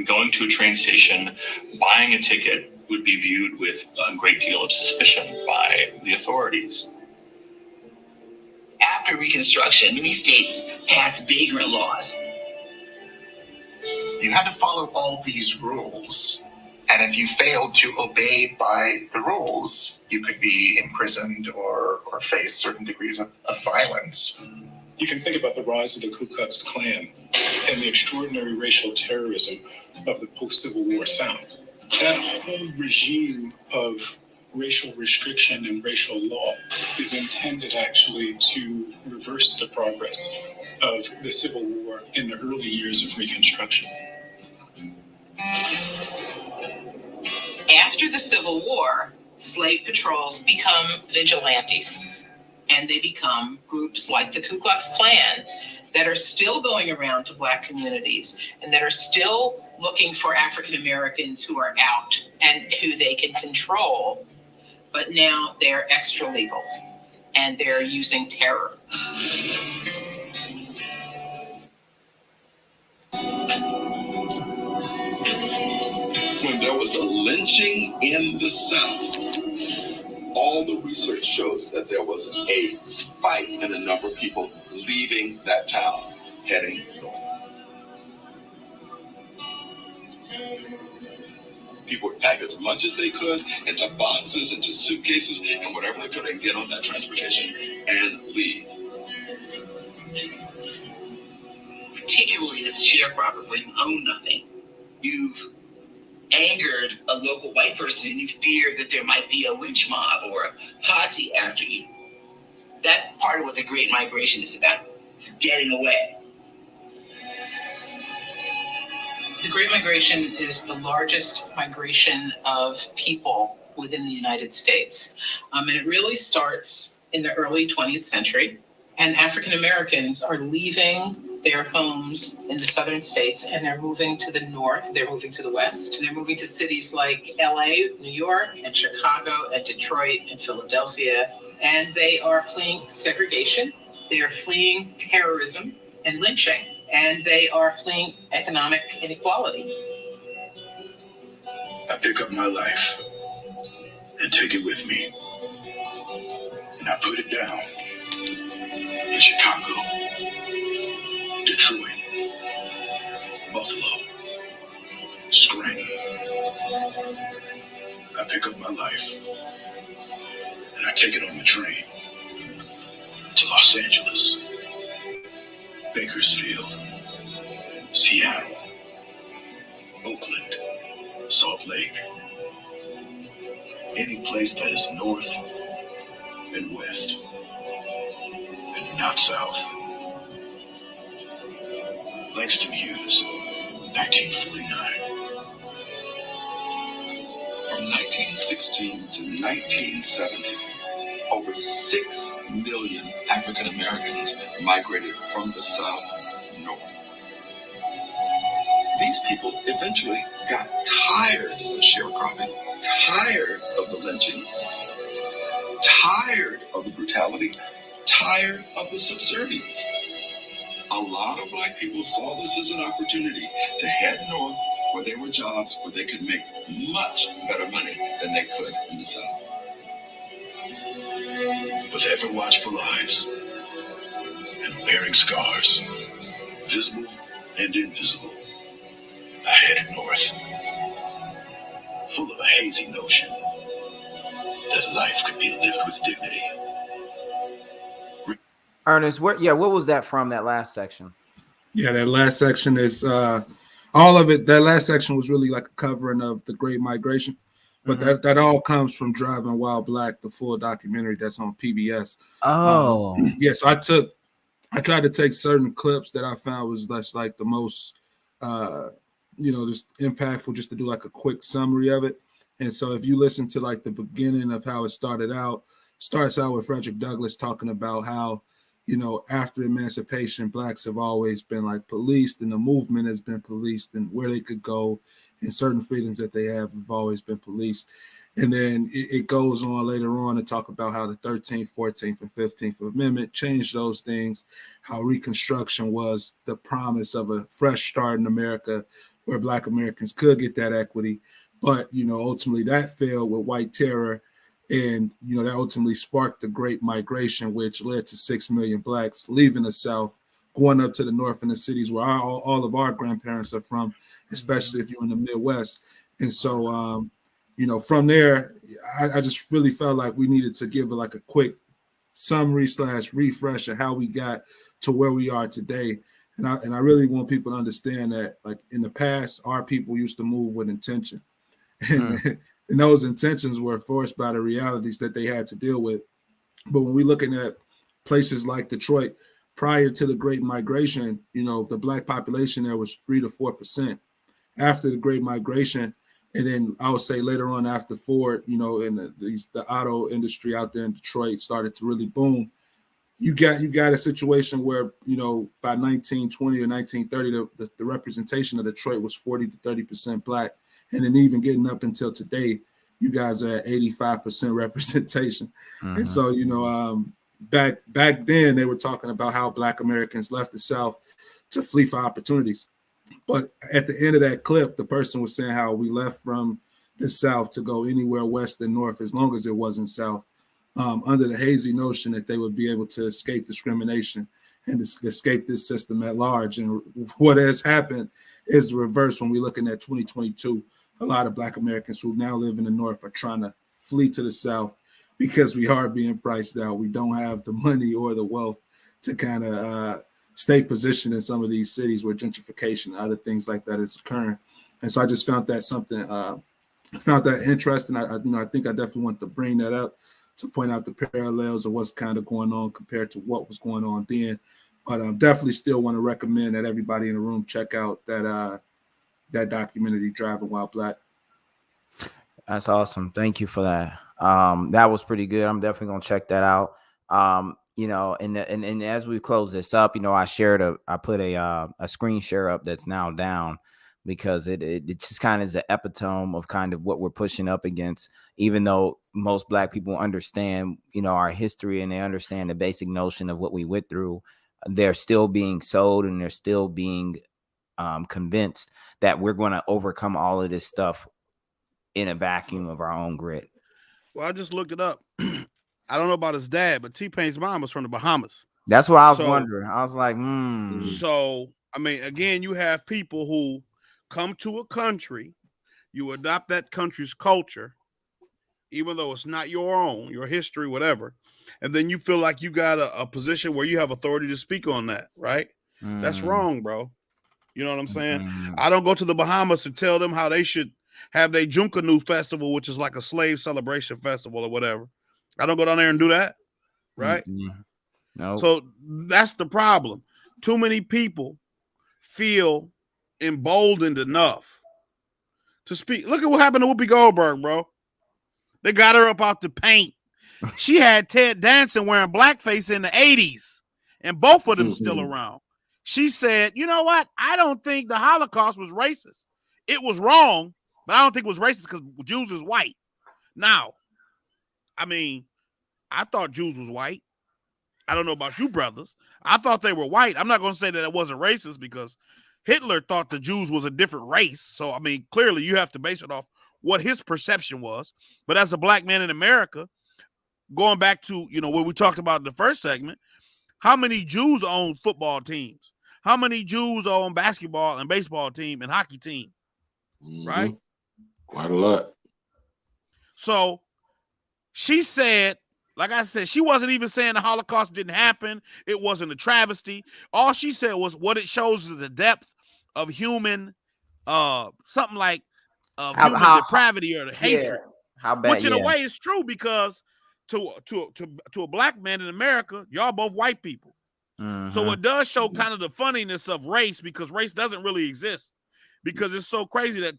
Going to a train station, buying a ticket would be viewed with a great deal of suspicion by the authorities. After Reconstruction, many states passed vagrant laws. You had to follow all these rules. And if you failed to obey by the rules, you could be imprisoned or face certain degrees of violence. You can think about the rise of the Ku Klux Klan and the extraordinary racial terrorism of the post-Civil War South. That whole regime of racial restriction and racial law is intended actually to reverse the progress of the Civil War in the early years of Reconstruction. After the Civil War, slave patrols become vigilantes, and they become groups like the Ku Klux Klan that are still going around to Black communities and that are still looking for African Americans who are out and who they can control, but now they're extra legal and they're using terror. When there was a lynching in the South, all the research shows that there was a spike in the number of people leaving that town, heading north. People would pack as much as they could into boxes, into suitcases, and whatever they could and get on that transportation and leave. Particularly as a sharecropper when you own nothing, you've angered a local white person and you fear that there might be a lynch mob or a posse after you. That's part of what the Great Migration is about. It's getting away. The Great Migration is the largest migration of people within the United States. And it really starts in the early 20th century. And African Americans are leaving their homes in the southern states and they're moving to the north, they're moving to the west. They're moving to cities like LA, New York, and Chicago, and Detroit, and Philadelphia. And they are fleeing segregation, they are fleeing terrorism and lynching, and they are fleeing economic inequality. I pick up my life and take it with me. And I put it down in Chicago, Detroit, Buffalo, Scranton. I pick up my life and I take it on the train to Los Angeles, Bakersfield, Seattle, Oakland, Salt Lake, any place that is north and west and not south. Langston Hughes, 1949. From 1916 to 1970, over 6 million African Americans migrated from the South north. These people eventually got tired of sharecropping, tired of the lynchings, tired of the brutality, tired of the subservience. A lot of black people saw this as an opportunity to head north where there were jobs where they could make much better money than they could in the South. With ever watchful eyes and bearing scars, visible and invisible, I headed north, full of a hazy notion that life could be lived with dignity. Ernest, what was that from, that last section? Yeah, that last section is all of it. That last section was really like a covering of the Great Migration, but that all comes from Driving While Black, the full documentary that's on PBS. Yeah, so I tried to take certain clips that I found was less like the most just impactful, just to do like a quick summary of it. And so if you listen to like the beginning of how it starts out with Frederick Douglass talking about how, after emancipation, blacks have always been like policed, and the movement has been policed, and where they could go and certain freedoms that they have always been policed. And then it goes on later on to talk about how the 13th, 14th, and 15th Amendment changed those things, how Reconstruction was the promise of a fresh start in America where Black Americans could get that equity. But, ultimately that failed with white terror. And, that ultimately sparked the Great Migration, which led to 6 million Blacks leaving the South, going up to the North in the cities where all of our grandparents are from, especially if you're in the Midwest. And so, from there, I just really felt like we needed to give like a quick summary / refresh of how we got to where we are today. And I really want people to understand that, like, in the past, our people used to move with intention. And those intentions were forced by the realities that they had to deal with. But when we're looking at places like Detroit, prior to the Great Migration, the Black population there was 3 to 4%. After the Great Migration, and then I would say later on after Ford, and the auto industry out there in Detroit started to really boom, you got a situation where, by 1920 or 1930, the representation of Detroit was 40 to 30% Black. And then even getting up until today, you guys are at 85% representation. And so, back then they were talking about how Black Americans left the South to flee for opportunities. But at the end of that clip, the person was saying how we left from the South to go anywhere west and north as long as it wasn't South, under the hazy notion that they would be able to escape discrimination and escape this system at large. And what has happened is the reverse. When we're looking at 2022, a lot of Black Americans who now live in the North are trying to flee to the South because we are being priced out. We don't have the money or the wealth to kind of stay positioned in some of these cities where gentrification and other things like that is occurring. And so I just found that interesting. I think I definitely want to bring that up to point out the parallels of what's kind of going on compared to what was going on then. But I definitely still want to recommend that everybody in the room check out that documentary, Driving While Black. That's awesome. Thank you for that. That was pretty good. I'm definitely gonna check that out. And as we close this up, I put a screen share up that's now down because it just kind of is the epitome of kind of what we're pushing up against. Even though most Black people understand, our history, and they understand the basic notion of what we went through, they're still being sold and they're still being convinced that we're going to overcome all of this stuff in a vacuum of our own grit. Well, I just looked it up. I don't know about his dad, but T-Pain's mom was from the Bahamas. That's what I was wondering. I was like, So, I mean, again, you have people who come to a country, you adopt that country's culture, even though it's not your own, your history, whatever. And then you feel like you got a position where you have authority to speak on that, right? That's wrong, bro. You know what I'm saying? I don't go to the Bahamas to tell them how they should have their Junkanoo festival, which is like a slave celebration festival or whatever. I don't go down there and do that, right? No. So that's the problem. Too many people feel emboldened enough to speak. Look at what happened to Whoopi Goldberg, bro. They got her up out the paint. She had Ted Danson wearing blackface in the 80s, and both of them still around. She said, you know what? I don't think the Holocaust was racist. It was wrong, but I don't think it was racist because Jews is white. Now, I mean, I thought Jews was white. I don't know about you brothers. I thought they were white. I'm not going to say that it wasn't racist because Hitler thought the Jews was a different race. So, I mean, clearly you have to base it off what his perception was. But as a black man in America, going back to, you know, what we talked about in the first segment, how many Jews own football teams? How many Jews own basketball and baseball team and hockey team? Right? Quite a lot. So she said, like I said, she wasn't even saying the Holocaust didn't happen. It wasn't a travesty. All she said was what it shows is the depth of human, something like human depravity or the hatred. How bad? Which in a way is true because to a black man in America, y'all both white people. So it does show kind of the funniness of race because race doesn't really exist because it's so crazy that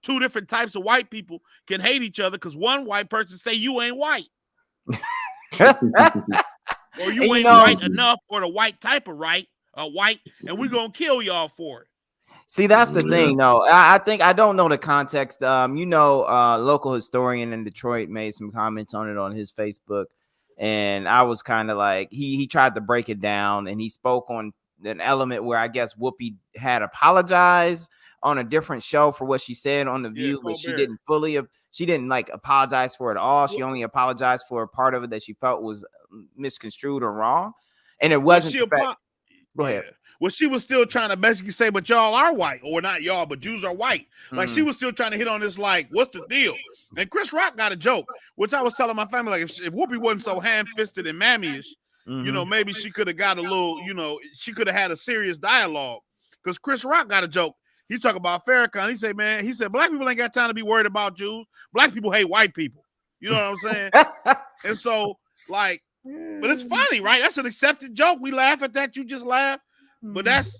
two different types of white people can hate each other because one white person say you ain't white. Or you ain't white enough or the white type of white, and we're going to kill y'all for it. See, that's the thing, though. I think I don't know the context. Local historian in Detroit made some comments on it on his Facebook. And I was kind of like, he tried to break it down and he spoke on an element where I guess Whoopi had apologized on a different show for what she said on The View, but she didn't like apologize for it all. She only apologized for a part of it that she felt was misconstrued or wrong. And it wasn't. Go ahead. Well, she was still trying to basically say, but y'all are white, or not y'all, but Jews are white. Like she was still trying to hit on this, like, what's the deal? And Chris Rock got a joke, which I was telling my family, like, if Whoopi wasn't so ham-fisted and mammy-ish, you know, maybe she could have got a little, you know, she could have had a serious dialogue. Because Chris Rock got a joke. He talk about Farrakhan. He said, black people ain't got time to be worried about Jews. Black people hate white people. You know what I'm saying? And so, like, but it's funny, right? That's an accepted joke. We laugh at that. You just laugh. But that's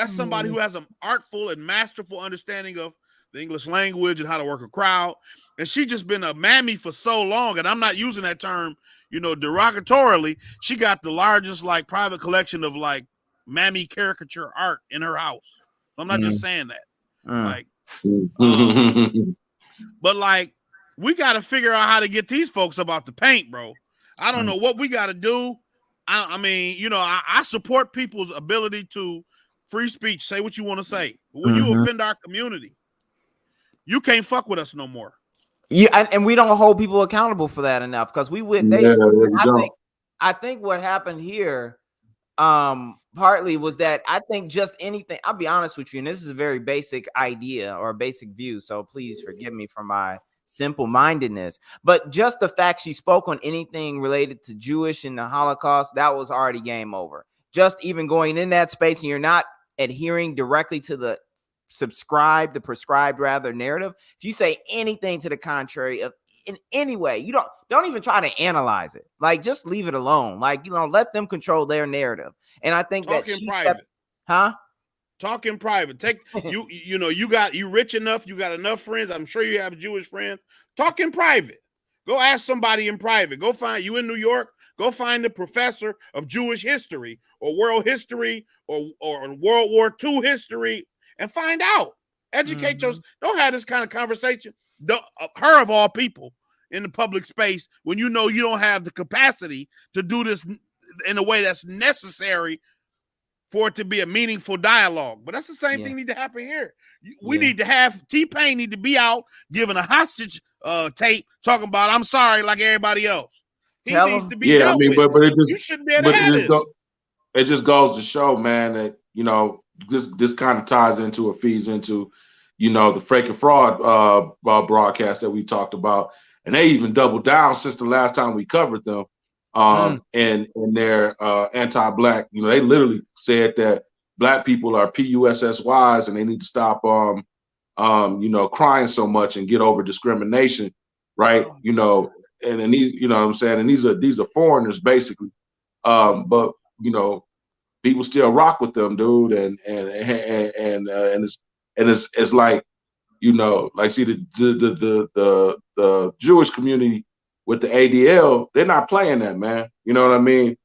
somebody who has an artful and masterful understanding of the English language and how to work a crowd. And she just been a mammy for so long. And I'm not using that term, you know, derogatorily. She got the largest, like, private collection of, like, mammy caricature art in her house. I'm not just saying that. Like, but, like, we got to figure out how to get these folks about the paint, bro. I don't know what we got to do. I mean, you know, I support people's ability to free speech, say what you want to say. But when you offend our community, you can't fuck with us no more. Yeah, and we don't hold people accountable for that enough because we would. I think what happened here, partly was that I think just anything. I'll be honest with you, and this is a very basic idea or a basic view. So please forgive me for my simple-mindedness, but just the fact she spoke on anything related to Jewish and the Holocaust, that was already game over. Just even going in that space and you're not adhering directly to the prescribed narrative. If you say anything to the contrary of in any way, you don't even try to analyze it. Like, just leave it alone. Like, you know, let them control their narrative. And I think Talk in private. Talk in private. Take you know, you rich enough, you got enough friends. I'm sure you have Jewish friends. Talk in private. Go ask somebody in private. Go find you in New York. Go find the professor of Jewish history or world history or World War II history and find out. Educate yourself. Don't have this kind of conversation. Her of all people in the public space when you know you don't have the capacity to do this in a way that's necessary for it to be a meaningful dialogue. But that's the same thing need to happen here. We need to have T-Pain need to be out giving a hostage tape talking about I'm sorry like everybody else. He needs to be dealt with. But it just, you shouldn't be able to have this. It just goes to show, man, that, you know, this kind of ties into or feeds into, you know, the fake and fraud broadcast that we talked about. And they even doubled down since the last time we covered them. And they're anti-black. You know, they literally said that black people are PUSSYs and they need to stop crying so much and get over discrimination, right? And these, you know what I'm saying? And these are foreigners basically. But people still rock with them, dude. And it's like, like see the Jewish community with the ADL, they're not playing that, man. You know what I mean?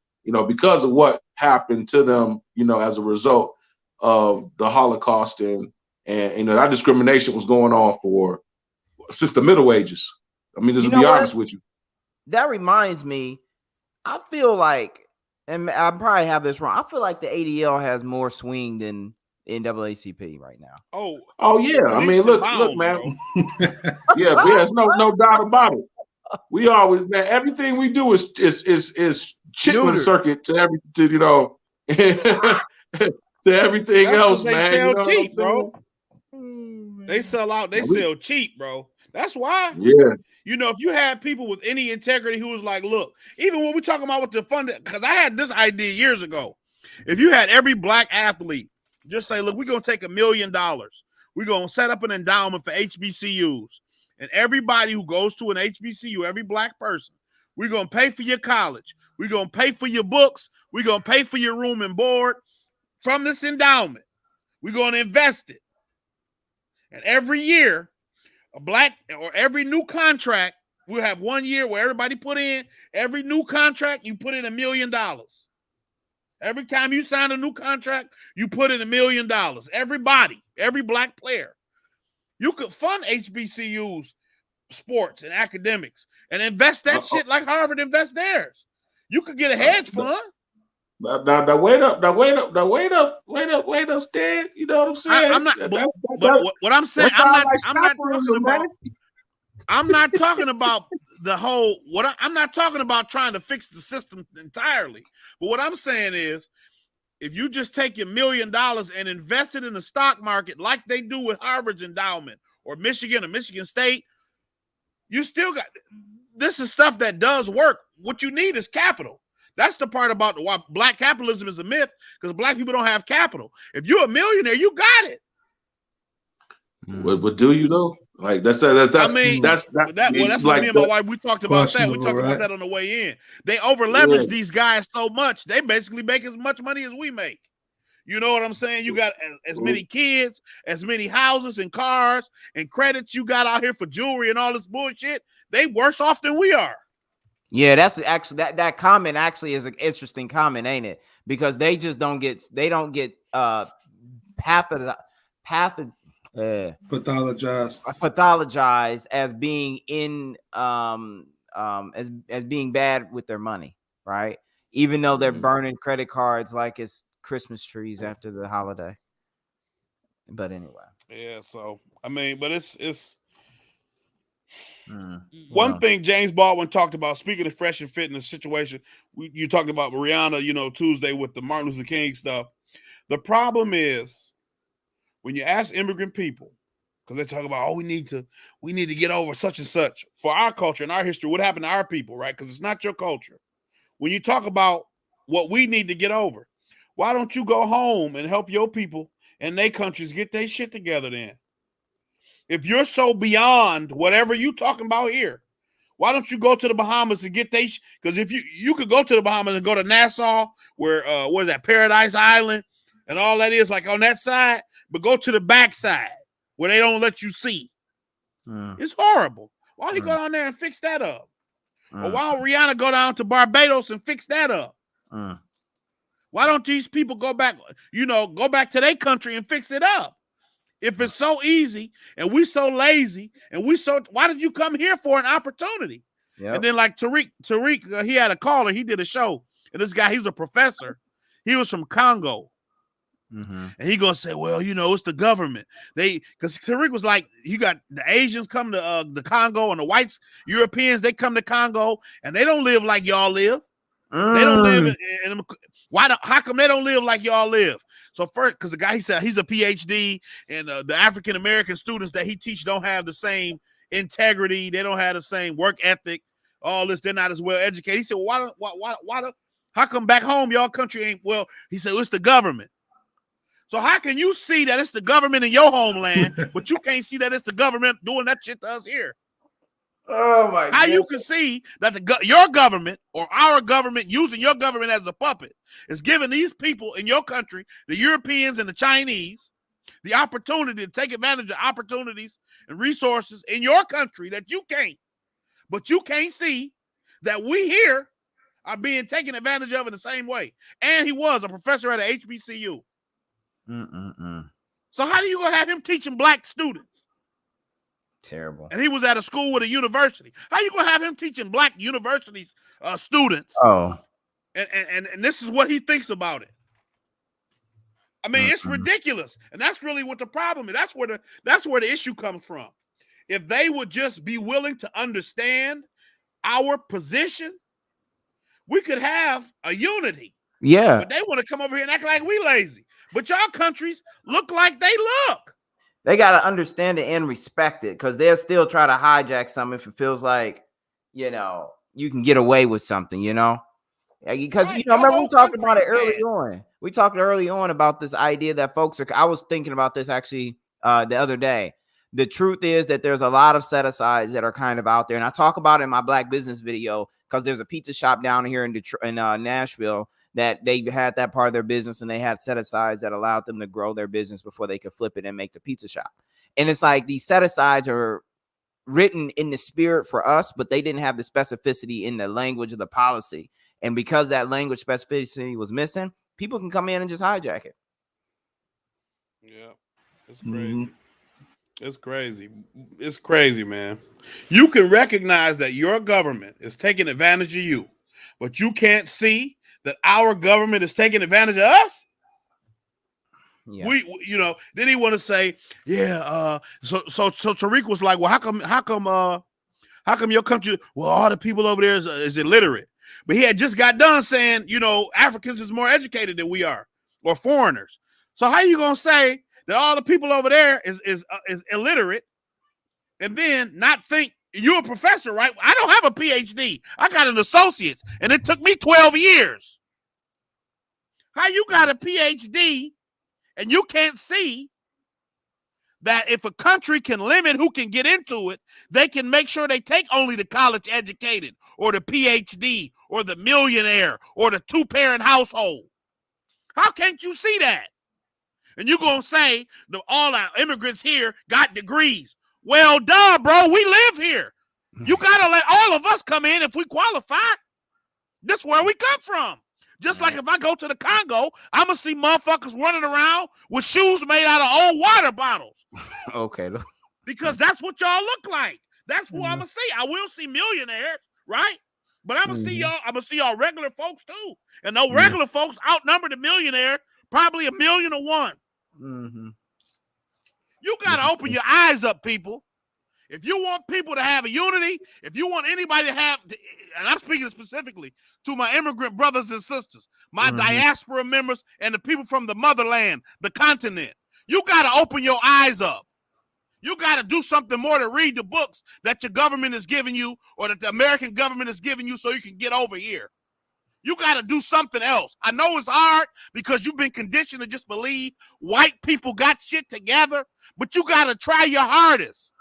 Because of what happened to them, as a result of the Holocaust and that discrimination was going on since the Middle Ages. I mean, just to be honest with you. That reminds me, I feel like, and I probably have this wrong, I feel like the ADL has more swing than NAACP right now. Oh yeah. I mean, look, man. Yeah, no doubt about it. We always, man, everything we do is chitlin circuit to everything That's else, they man. Sell cheap, bro. They sell out. They sell cheap, bro. That's why. Yeah. If you had people with any integrity who was like, look, even when we're talking about with the fund, because I had this idea years ago. If you had every black athlete just say, look, we're going to take $1 million. We're going to set up an endowment for HBCUs. And everybody who goes to an HBCU, every black person, we're going to pay for your college. We're going to pay for your books. We're going to pay for your room and board from this endowment. We're going to invest it. And every year, every new contract, we'll have 1 year where everybody put in. Every new contract, you put in $1 million. Every time you sign a new contract, you put in $1 million. Everybody, every black player. You could fund HBCUs, sports, and academics, and invest that shit like Harvard invests theirs. You could get a hedge fund. Now wait up, Stan. You know what I'm saying? I'm not. What I'm saying, I'm not talking about the whole. I'm not talking about trying to fix the system entirely. But what I'm saying is, if you just take your $1 million and invest it in the stock market like they do with Harvard's endowment or Michigan State, you still got. This is stuff that does work. What you need is capital. That's the part about why black capitalism is a myth, because black people don't have capital. If you're a millionaire, you got it. What do you know? Like that's what like, me and my wife, we talked about that. We talked about that on the way in. They over leverage these guys so much, they basically make as much money as we make. You know what I'm saying? You got as many kids, as many houses and cars and credits you got out here for jewelry and all this bullshit. They worse off than we are. Yeah, that's actually that comment actually is an interesting comment, ain't it? Because they just don't get pathologized as being in as being bad with their money, right? Even though they're burning credit cards like it's Christmas trees after the holiday. But anyway. Yeah, so I mean, but it's one thing James Baldwin talked about, speaking of fresh and fit in the situation, you talked about Rihanna, Tuesday with the Martin Luther King stuff. The problem is when you ask immigrant people, because they talk about, we need to get over such and such. For our culture and our history, what happened to our people, right? Because it's not your culture. When you talk about what we need to get over, why don't you go home and help your people and their countries get their shit together then? If you're so beyond whatever you talking about here, why don't you go to the Bahamas and get they? Because if you could go to the Bahamas and go to Nassau, where what is that, Paradise Island, and all that is like on that side, but go to the backside where they don't let you see. It's horrible. Why don't you go down there and fix that up? Or why don't Rihanna go down to Barbados and fix that up? Why don't these people go back to their country and fix it up? If it's so easy and we so lazy and why did you come here for an opportunity? Yep. And then like Tariq, he had a caller, he did a show, and this guy, he's a professor. He was from Congo. And he gonna say, well, it's the government. Because Tariq was like, you got the Asians come to the Congo and the whites, Europeans, they come to Congo and they don't live like y'all live. They don't live how come they don't live like y'all live? So first, because the guy, he said he's a PhD, and the African American students that he teach don't have the same integrity. They don't have the same work ethic. All this, they're not as well educated. He said, well, how come back home y'all country ain't well? He said, it's the government. So how can you see that it's the government in your homeland, but you can't see that it's the government doing that shit to us here? Oh my God. How you can see that your government or our government using your government as a puppet is giving these people in your country, the Europeans and the Chinese, the opportunity to take advantage of opportunities and resources in your country that you can't. But you can't see that we here are being taken advantage of in the same way. And he was a professor at a HBCU. So how do you gonna have him teaching black students? Terrible. And he was at a school with a university. How you gonna have him teaching black university students? Oh, and this is what he thinks about it. I mean, it's ridiculous, and that's really what the problem is. That's where the issue comes from. If they would just be willing to understand our position, we could have a unity. Yeah. But they want to come over here and act like we lazy. But y'all countries look like they look. They got to understand it and respect it, because they'll still try to hijack something if it feels like, you know, you can get away with something, you know? Because, you know, remember we talked about it early on. We talked early on about this idea that folks are, I was thinking about this actually the other day. The truth is that there's a lot of set-asides that are kind of out there. And I talk about it in my Black business video, because there's a pizza shop down here in Detroit, in Nashville, that they had that part of their business, and they had set-asides that allowed them to grow their business before they could flip it and make the pizza shop. And it's like these set-asides are written in the spirit for us, but they didn't have the specificity in the language of the policy. And because that language specificity was missing, people can come in and just hijack it. Yeah, it's crazy. It's crazy. It's crazy, man. You can recognize that your government is taking advantage of you, but you can't see that our government is taking advantage of us. Yeah. We you know, then he want to say, yeah, so Tariq was like, well, how come your country, well, all the people over there is illiterate? But he had just got done saying, you know, Africans is more educated than we are, or foreigners. So how you gonna say that all the people over there is illiterate, and then not think you're a professor, right? I don't have a PhD. I got an associate's, and it took me 12 years. How you got a PhD and you can't see that if a country can limit who can get into it, they can make sure they take only the college educated or the PhD or the millionaire or the two-parent household? How can't you see that? And you're going to say that all our immigrants here got degrees. Well, duh, bro, we live here. You got to let all of us come in if we qualify. This is where we come from. Just like if I go to the Congo, I'm going to see motherfuckers running around with shoes made out of old water bottles. Okay. Because that's what y'all look like. That's who I'm going to see. I will see millionaires, right? But I'm going to see y'all. I'm going to see y'all regular folks too. And those regular folks outnumber the millionaire probably 1,000,000 to 1. You got to open your eyes up, people. If you want people to have a unity, if you want anybody to have, and I'm speaking specifically to my immigrant brothers and sisters, my diaspora members, and the people from the motherland, the continent, you got to open your eyes up. You got to do something more to read the books that your government is giving you, or that the American government is giving you, so you can get over here. You got to do something else. I know it's hard because you've been conditioned to just believe white people got shit together, but you got to try your hardest.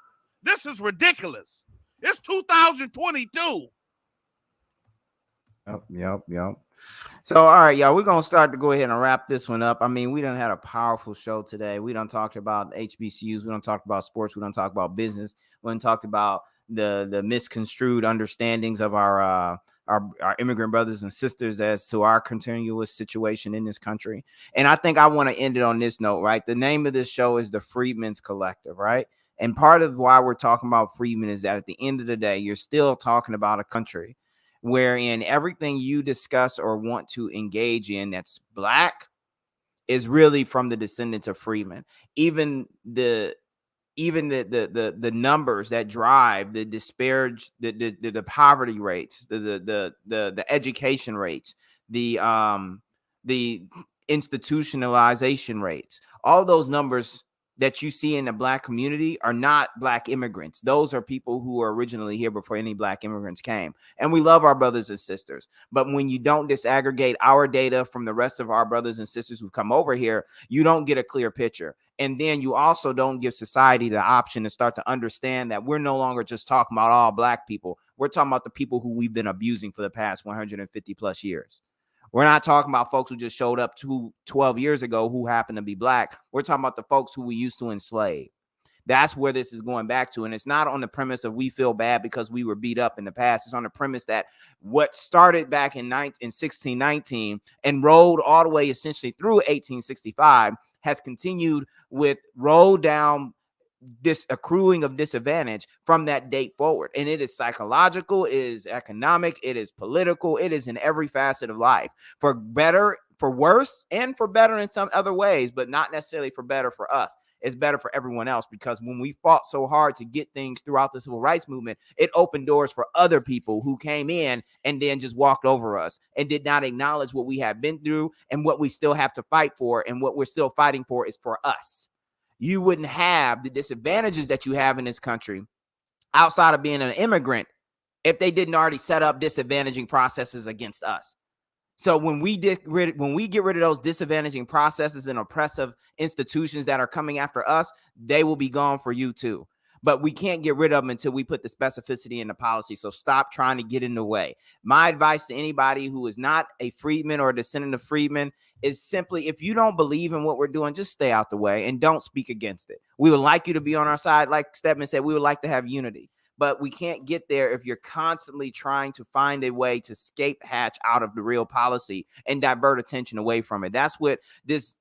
This is ridiculous. It's 2022. Yep. So, all right, y'all, we're going to start to go ahead and wrap this one up. I mean, we done had a powerful show today. We done talked about HBCUs. We done talked about sports. We done talked about business. We done talked about the misconstrued understandings of our immigrant brothers and sisters as to our continuous situation in this country. And I think I want to end it on this note, right? The name of this show is the Freedmen's Collective, right? And part of why we're talking about freedmen is that at the end of the day, you're still talking about a country wherein everything you discuss or want to engage in that's Black is really from the descendants of freedmen. Even the numbers that drive the disparage, the poverty rates, the education rates, the institutionalization rates, all those numbers that you see in the Black community are not Black immigrants. Those are people who were originally here before any Black immigrants came. And we love our brothers and sisters. But when you don't disaggregate our data from the rest of our brothers and sisters who come over here, you don't get a clear picture. And then you also don't give society the option to start to understand that we're no longer just talking about all Black people. We're talking about the people who we've been abusing for the past 150 plus years. We're not talking about folks who just showed up 12 years ago who happen to be Black. We're talking about the folks who we used to enslave. That's where this is going back to. And it's not on the premise of we feel bad because we were beat up in the past. It's on the premise that what started back in 1619 and rolled all the way essentially through 1865 has continued with roll down this accruing of disadvantage from that date forward. And it is psychological, it is economic, it is political, it is in every facet of life, for better, for worse, and for better in some other ways, but not necessarily for better for us. It's better for everyone else, because when we fought so hard to get things throughout the civil rights movement, it opened doors for other people who came in and then just walked over us and did not acknowledge what we have been through and what we still have to fight for. And what we're still fighting for is for us. You wouldn't have the disadvantages that you have in this country outside of being an immigrant if they didn't already set up disadvantaging processes against us. So when we get rid of those disadvantaging processes and oppressive institutions that are coming after us, they will be gone for you too. But we can't get rid of them until we put the specificity in the policy. So stop trying to get in the way. My advice to anybody who is not a freedman or a descendant of freedmen is simply, if you don't believe in what we're doing, just stay out the way and don't speak against it. We would like you to be on our side. Like Stedman said, we would like to have unity. But we can't get there if you're constantly trying to find a way to escape hatch out of the real policy and divert attention away from it. That's what this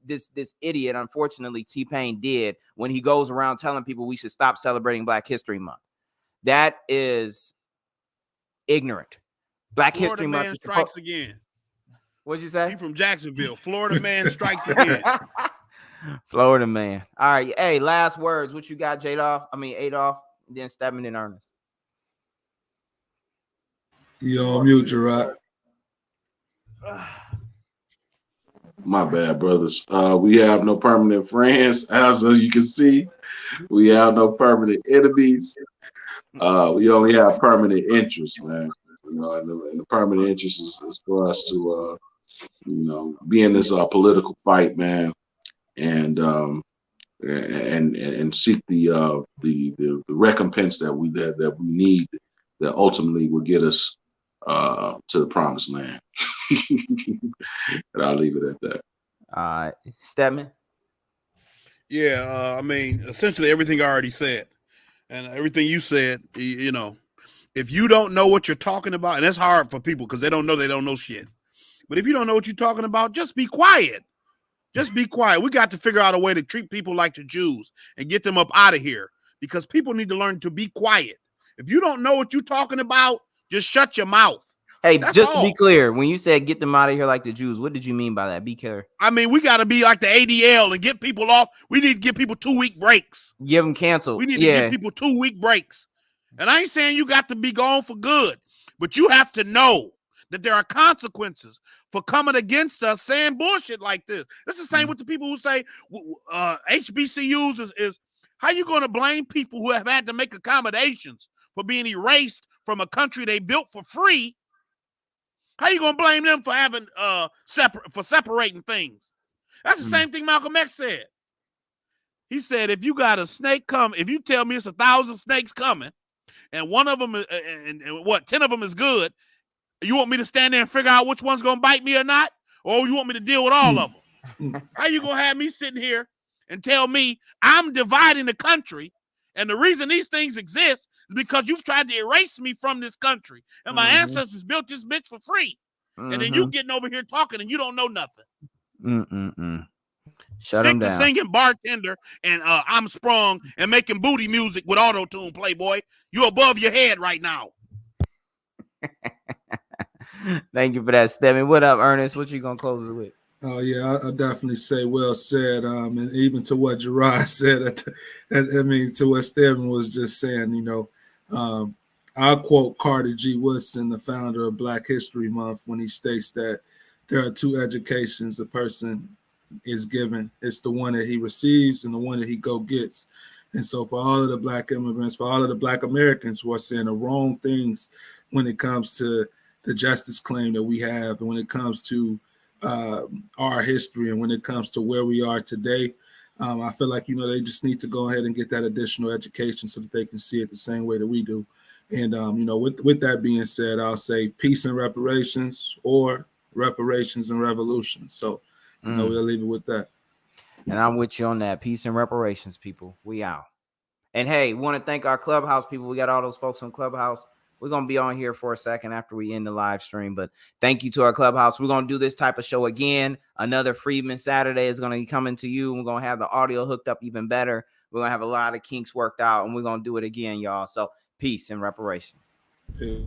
idiot, unfortunately, T-Pain did when he goes around telling people we should stop celebrating Black History Month. That is ignorant. Black Florida History man Month strikes again. What'd you say? He from Jacksonville. Florida man strikes again. Florida man. All right. Hey, last words. What you got, Adolph? Then Stedman and Ernest. You on mute, Gerard. My bad, brothers. We have no permanent friends, as you can see. We have no permanent enemies. We only have permanent interests, man. You know, and the permanent interest is for us to, be in this political fight, man, and seek the recompense that we need, that ultimately will get us to the promised land. And I'll leave it at that. Stedman. Yeah, essentially everything I already said, and everything you said. If you don't know what you're talking about, and that's hard for people because they don't know shit. But if you don't know what you're talking about, just be quiet. Just be quiet. We got to figure out a way to treat people like the Jews and get them up out of here, because people need to learn to be quiet. If you don't know what you're talking about, just shut your mouth. Hey, That's just all. to be clear, when you said get them out of here like the Jews, what did you mean by that? Be clear. We got to be like the ADL and get people off. We need to give people 2-week breaks. Give them canceled. We need to give people 2-week breaks. And I ain't saying you got to be gone for good, but you have to know that there are consequences for coming against us saying bullshit like this. It's the same with the people who say HBCUs is how you going to blame people who have had to make accommodations for being erased from a country they built for free? How you going to blame them for having separating things? That's the same thing Malcolm X said. He said, if you got a snake come, if you tell me it's 1,000 snakes coming, and one of them, 10 of them is good, you want me to stand there and figure out which one's going to bite me or not? Or you want me to deal with all of them? How you going to have me sitting here and tell me I'm dividing the country, and the reason these things exist is because you've tried to erase me from this country, and my ancestors built this bitch for free. And then you getting over here talking and you don't know nothing. Shut them down. Stick to singing bartender and I'm sprung and making booty music with auto-tune, Playboy. You're above your head right now. Thank you for that, Stedman. What up, Ernest? What you gonna close it with? Oh yeah, I definitely say well said. And even to what Gerard said, to what Stedman was just saying, I'll quote Carter G. Woodson, the founder of Black History Month, when he states that there are two educations a person is given. It's the one that he receives and the one that he go gets. And so for all of the Black immigrants, for all of the Black Americans who are saying the wrong things when it comes to the justice claim that we have, and when it comes to our history, and when it comes to where we are today, I feel like, they just need to go ahead and get that additional education so that they can see it the same way that we do. And, with that being said, I'll say peace and reparations, or reparations and revolution. So, we'll leave it with that. And I'm with you on that. Peace and reparations, people. We out. And hey, want to thank our Clubhouse people. We got all those folks on Clubhouse. We're going to be on here for a second after we end the live stream. But thank you to our Clubhouse. We're going to do this type of show again. Another Freedmen Saturday is going to be coming to you. We're going to have the audio hooked up even better. We're going to have a lot of kinks worked out, and we're going to do it again, y'all. So peace and reparations. Yeah.